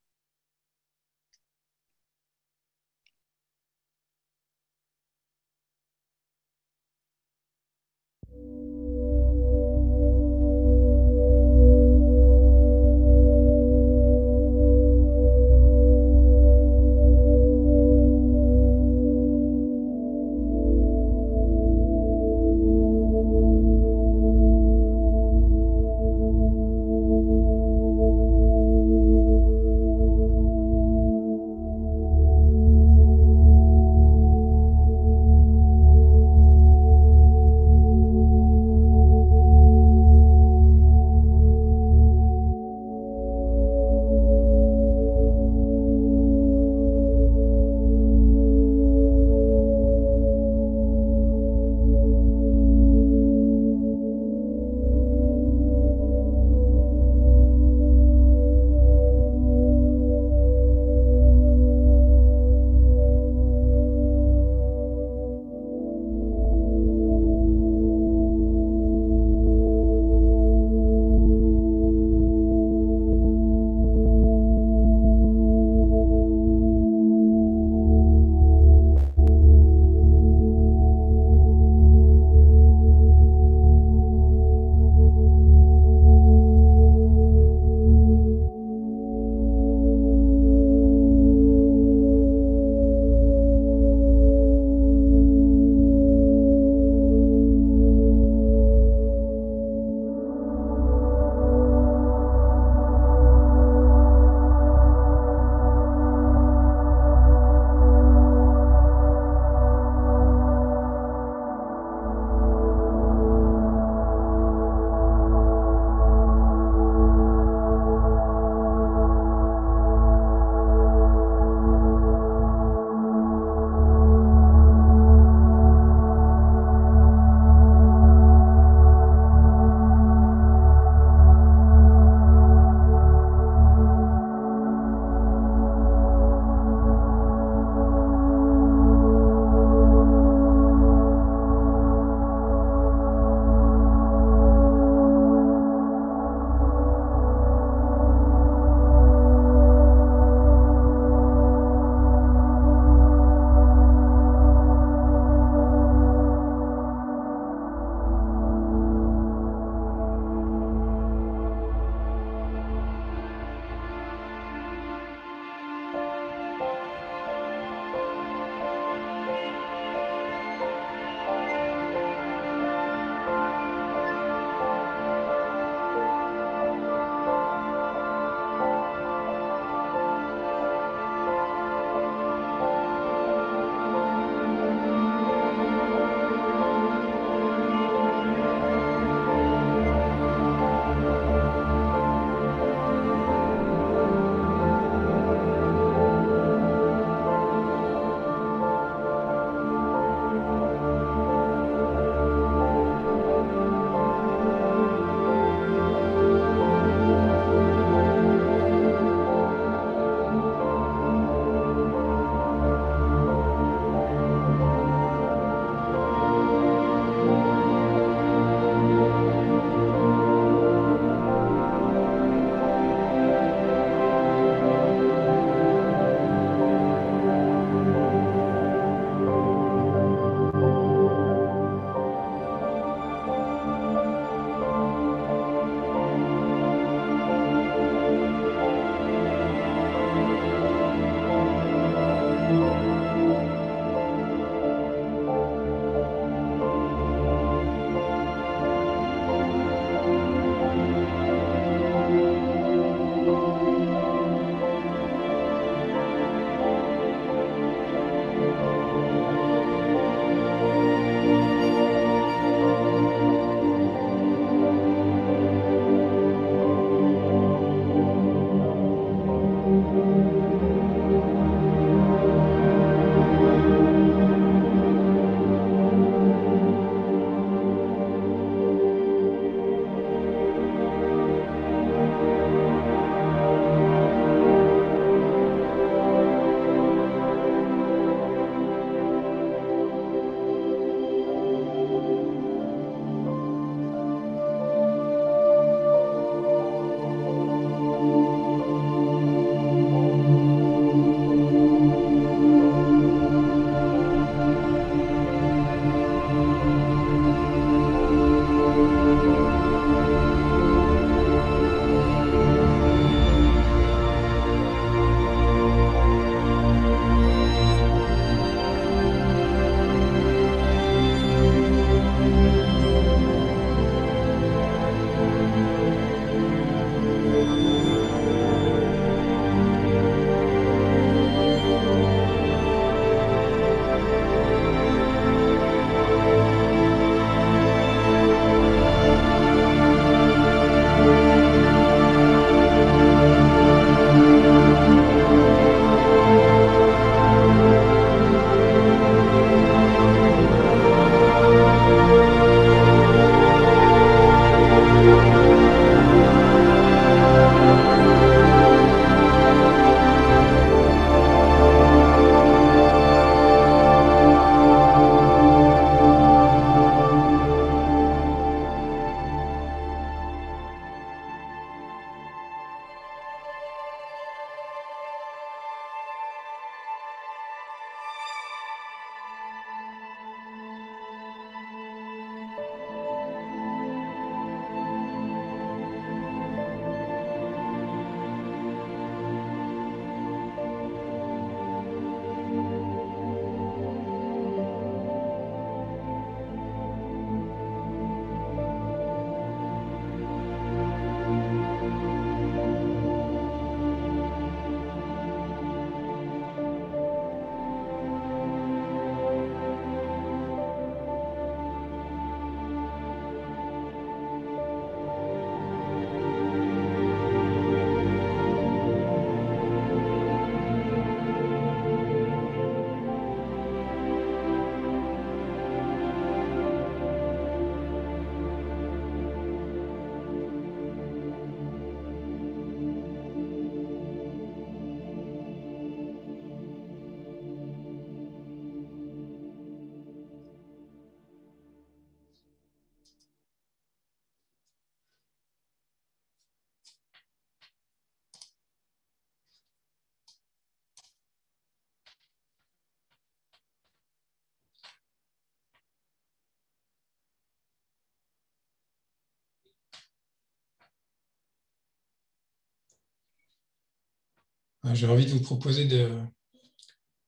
j'ai envie de vous proposer de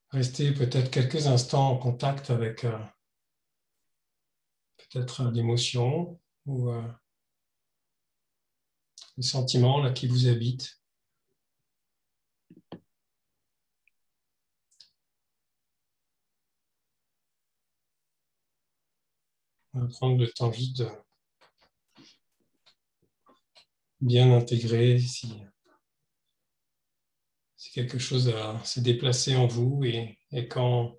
rester peut-être quelques instants en contact avec peut-être l'émotion ou le sentiment là, qui vous habite. On va prendre le temps juste de bien intégrer si quelque chose s'est déplacé en vous et quand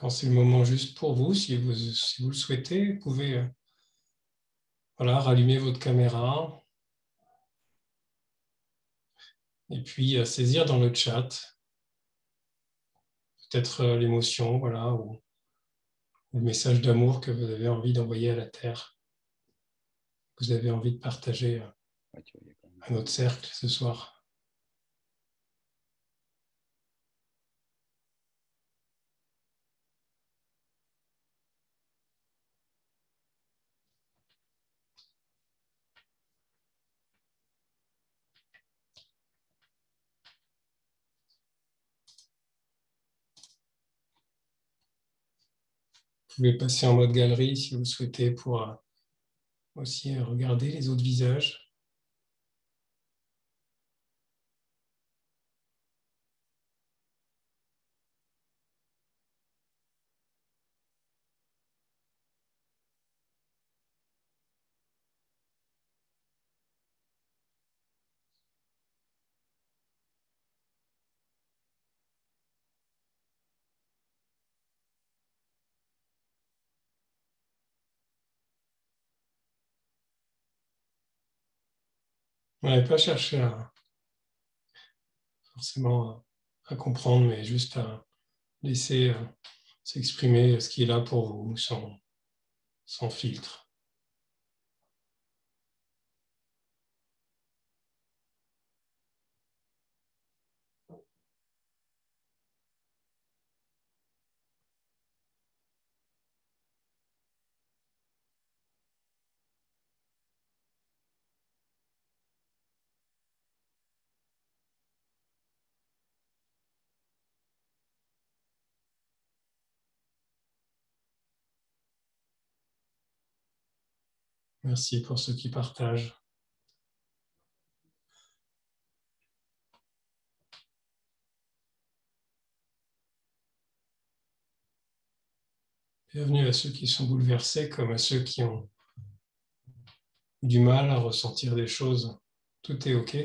c'est le moment juste pour vous, si vous le souhaitez, vous pouvez rallumer votre caméra et puis saisir dans le chat peut-être l'émotion, ou le message d'amour que vous avez envie d'envoyer à la Terre, que vous avez envie de partager à notre cercle ce soir. Vous pouvez passer en mode galerie si vous le souhaitez pour aussi regarder les autres visages. On n'avait pas cherché forcément à comprendre, mais juste à laisser s'exprimer ce qui est là pour vous, sans filtre. Merci pour ceux qui partagent. Bienvenue à ceux qui sont bouleversés comme à ceux qui ont du mal à ressentir des choses. Tout est OK.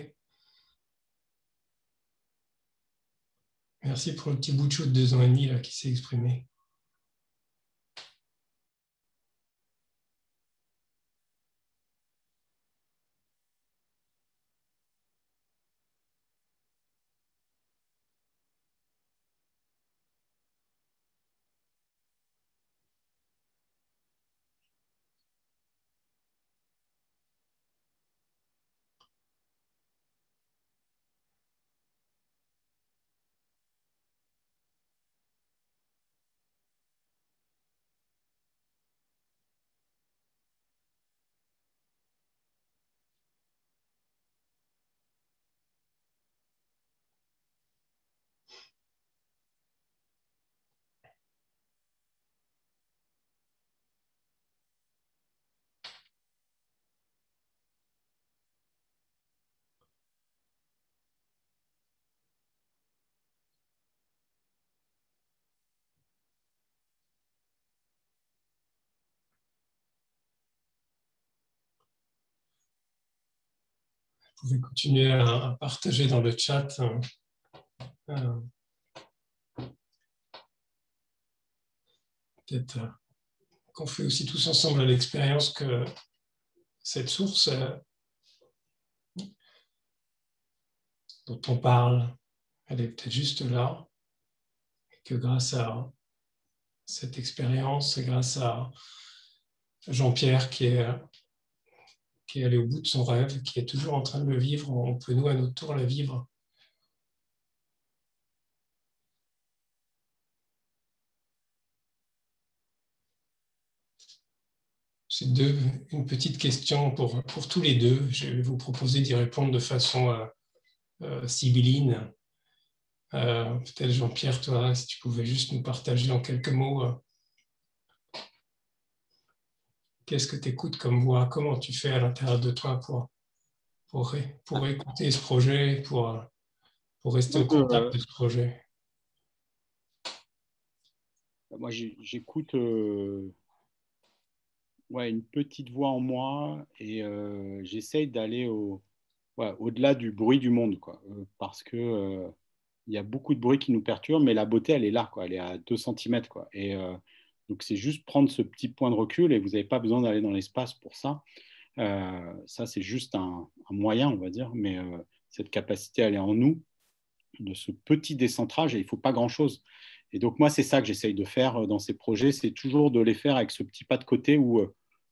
Merci pour le petit bout de chou de 2 ans et demi là, qui s'est exprimé. Vous pouvez continuer à partager dans le chat. Peut-être qu'on fait aussi tous ensemble l'expérience que cette source dont on parle, elle est peut-être juste là, et que grâce à cette expérience, et grâce à Jean-Pierre qui est allé au bout de son rêve, qui est toujours en train de le vivre, on peut nous à notre tour la vivre. C'est une petite question pour tous les deux. Je vais vous proposer d'y répondre de façon sibylline. Peut-être Jean-Pierre, toi, si tu pouvais juste nous partager en quelques mots qu'est-ce que tu écoutes comme voix, comment tu fais à l'intérieur de toi pour écouter ce projet, pour rester au contact de ce projet. Moi, j'écoute une petite voix en moi et j'essaye d'aller au-delà du bruit du monde, quoi, parce que il y a beaucoup de bruit qui nous perturbe, mais la beauté, elle est là, quoi, elle est à 2 cm, quoi. Et donc, c'est juste prendre ce petit point de recul et vous n'avez pas besoin d'aller dans l'espace pour ça. Ça, c'est juste un moyen, on va dire, mais cette capacité, elle est en nous, de ce petit décentrage, et il ne faut pas grand-chose. Et donc, moi, c'est ça que j'essaye de faire dans ces projets, c'est toujours de les faire avec ce petit pas de côté où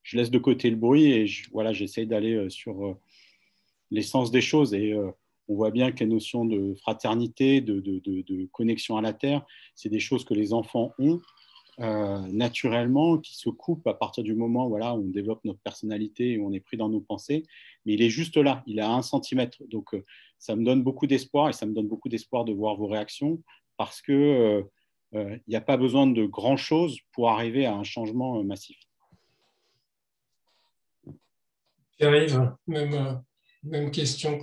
je laisse de côté le bruit et j'essaye d'aller sur l'essence des choses. Et on voit bien que les notions de fraternité, de connexion à la Terre, c'est des choses que les enfants ont naturellement, qui se coupent à partir du moment où on développe notre personnalité et où on est pris dans nos pensées. Mais il est juste là, il est à 1 centimètre. Donc, ça me donne beaucoup d'espoir et ça me donne beaucoup d'espoir de voir vos réactions parce que il n'y a pas besoin de grand-chose pour arriver à un changement massif. Pierre-Yves, même question,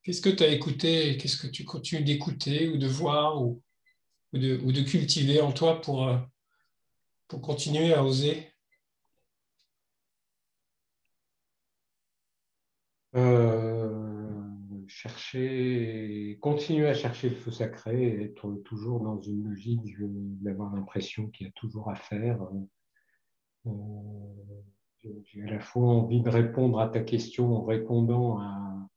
qu'est-ce que tu as écouté et qu'est-ce que tu continues d'écouter ou de voir ou de cultiver en toi pour continuer à oser? Continuer à chercher le feu sacré, et être toujours dans une logique d'avoir l'impression qu'il y a toujours à faire. J'ai à la fois envie de répondre à ta question en répondant à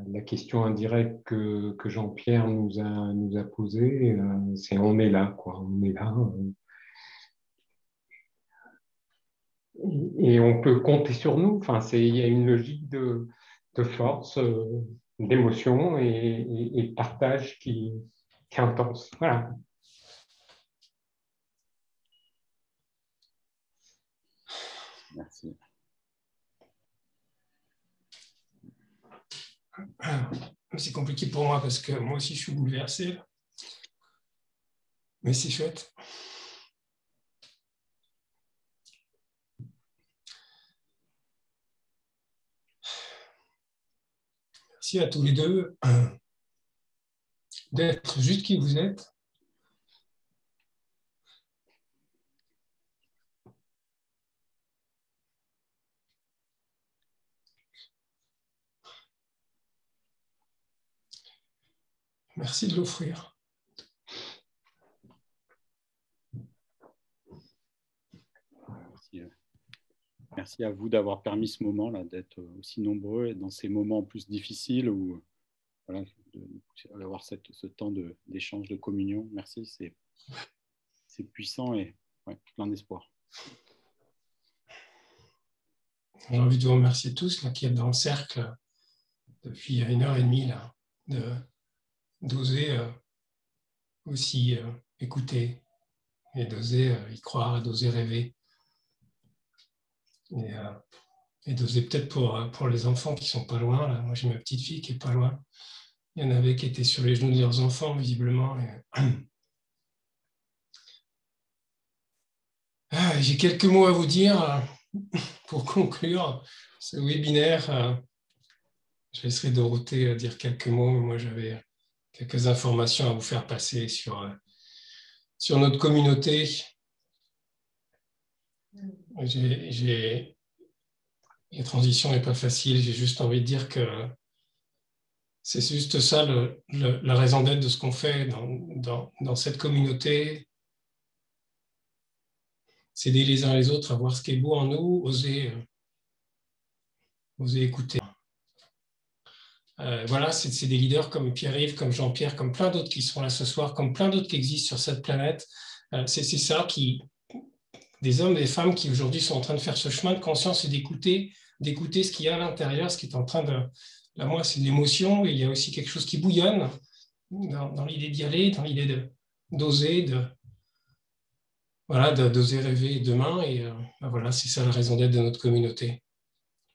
la question indirecte que Jean-Pierre nous a posée. C'est on est là, quoi. On est là. Et on peut compter sur nous. Enfin, il y a une logique de force, d'émotion et de partage qui est intense. Voilà. Merci. C'est compliqué pour moi parce que moi aussi je suis bouleversé. Mais c'est chouette. Merci à tous les deux d'être juste qui vous êtes. Merci de l'offrir. Merci à vous d'avoir permis ce moment-là, d'être aussi nombreux et dans ces moments plus difficiles où d'avoir ce temps d'échange, de communion. Merci, c'est puissant et plein d'espoir. J'ai envie de vous remercier tous là, qui êtes dans le cercle depuis 1h30 là, d'oser aussi écouter et d'oser y croire, d'oser rêver. Et d'oser peut-être pour les enfants qui sont pas loin. Là. Moi, j'ai ma petite fille qui est pas loin. Il y en avait qui étaient sur les genoux de leurs enfants, visiblement. J'ai quelques mots à vous dire pour conclure ce webinaire. Je laisserai Dorothée dire quelques mots. Moi, j'avais quelques informations à vous faire passer sur notre communauté. La transition n'est pas facile. J'ai juste envie de dire que c'est juste ça la raison d'être de ce qu'on fait dans cette communauté. C'est d'aider les uns les autres à voir ce qui est beau en nous, oser écouter. Voilà, c'est des leaders comme Pierre-Yves, comme Jean-Pierre, comme plein d'autres qui sont là ce soir, comme plein d'autres qui existent sur cette planète. C'est ça des hommes et des femmes qui aujourd'hui sont en train de faire ce chemin de conscience et d'écouter ce qu'il y a à l'intérieur, ce qui est en train de... Là, moi, c'est de l'émotion, et il y a aussi quelque chose qui bouillonne dans l'idée d'y aller, dans l'idée d'oser, d'oser rêver demain. Et voilà, c'est ça la raison d'être de notre communauté.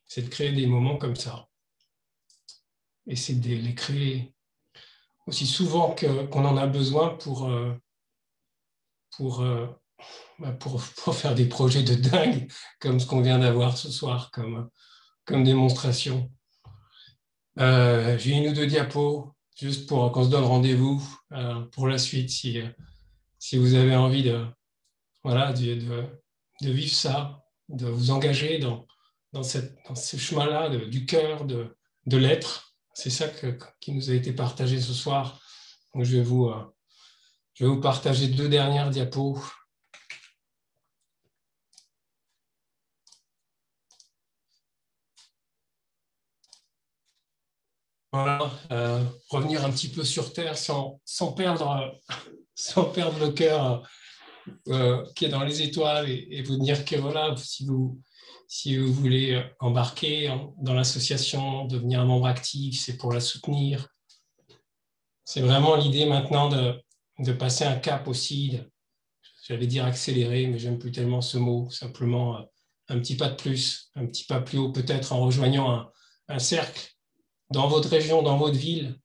C'est de créer des moments comme ça. Et c'est de les créer aussi souvent qu'on en a besoin pour faire des projets de dingue, comme ce qu'on vient d'avoir ce soir comme démonstration. J'ai une ou deux diapos, juste pour qu'on se donne rendez-vous pour la suite, si vous avez envie de vivre ça, de vous engager dans ce chemin-là du cœur, de l'être. C'est ça qui nous a été partagé ce soir. Donc, je vais vous partager 2 dernières diapos. Voilà, revenir un petit peu sur Terre sans perdre le cœur qui est dans les étoiles et vous dire que voilà, si vous voulez embarquer dans l'association, devenir un membre actif, c'est pour la soutenir. C'est vraiment l'idée maintenant de passer un cap aussi, j'allais dire accélérer, mais j'aime plus tellement ce mot, simplement un petit pas de plus, un petit pas plus haut, peut-être en rejoignant un cercle dans votre région, dans votre ville,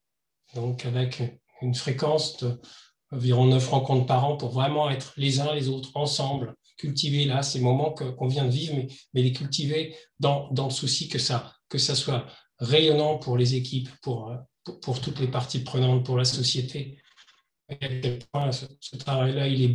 donc avec une fréquence d'environ 9 rencontres par an pour vraiment être les uns les autres ensemble, cultiver là ces moments qu'on vient de vivre, mais les cultiver dans le souci que ça soit rayonnant pour les équipes, pour toutes les parties prenantes, pour la société. Et à quel point ce travail-là, il est beau.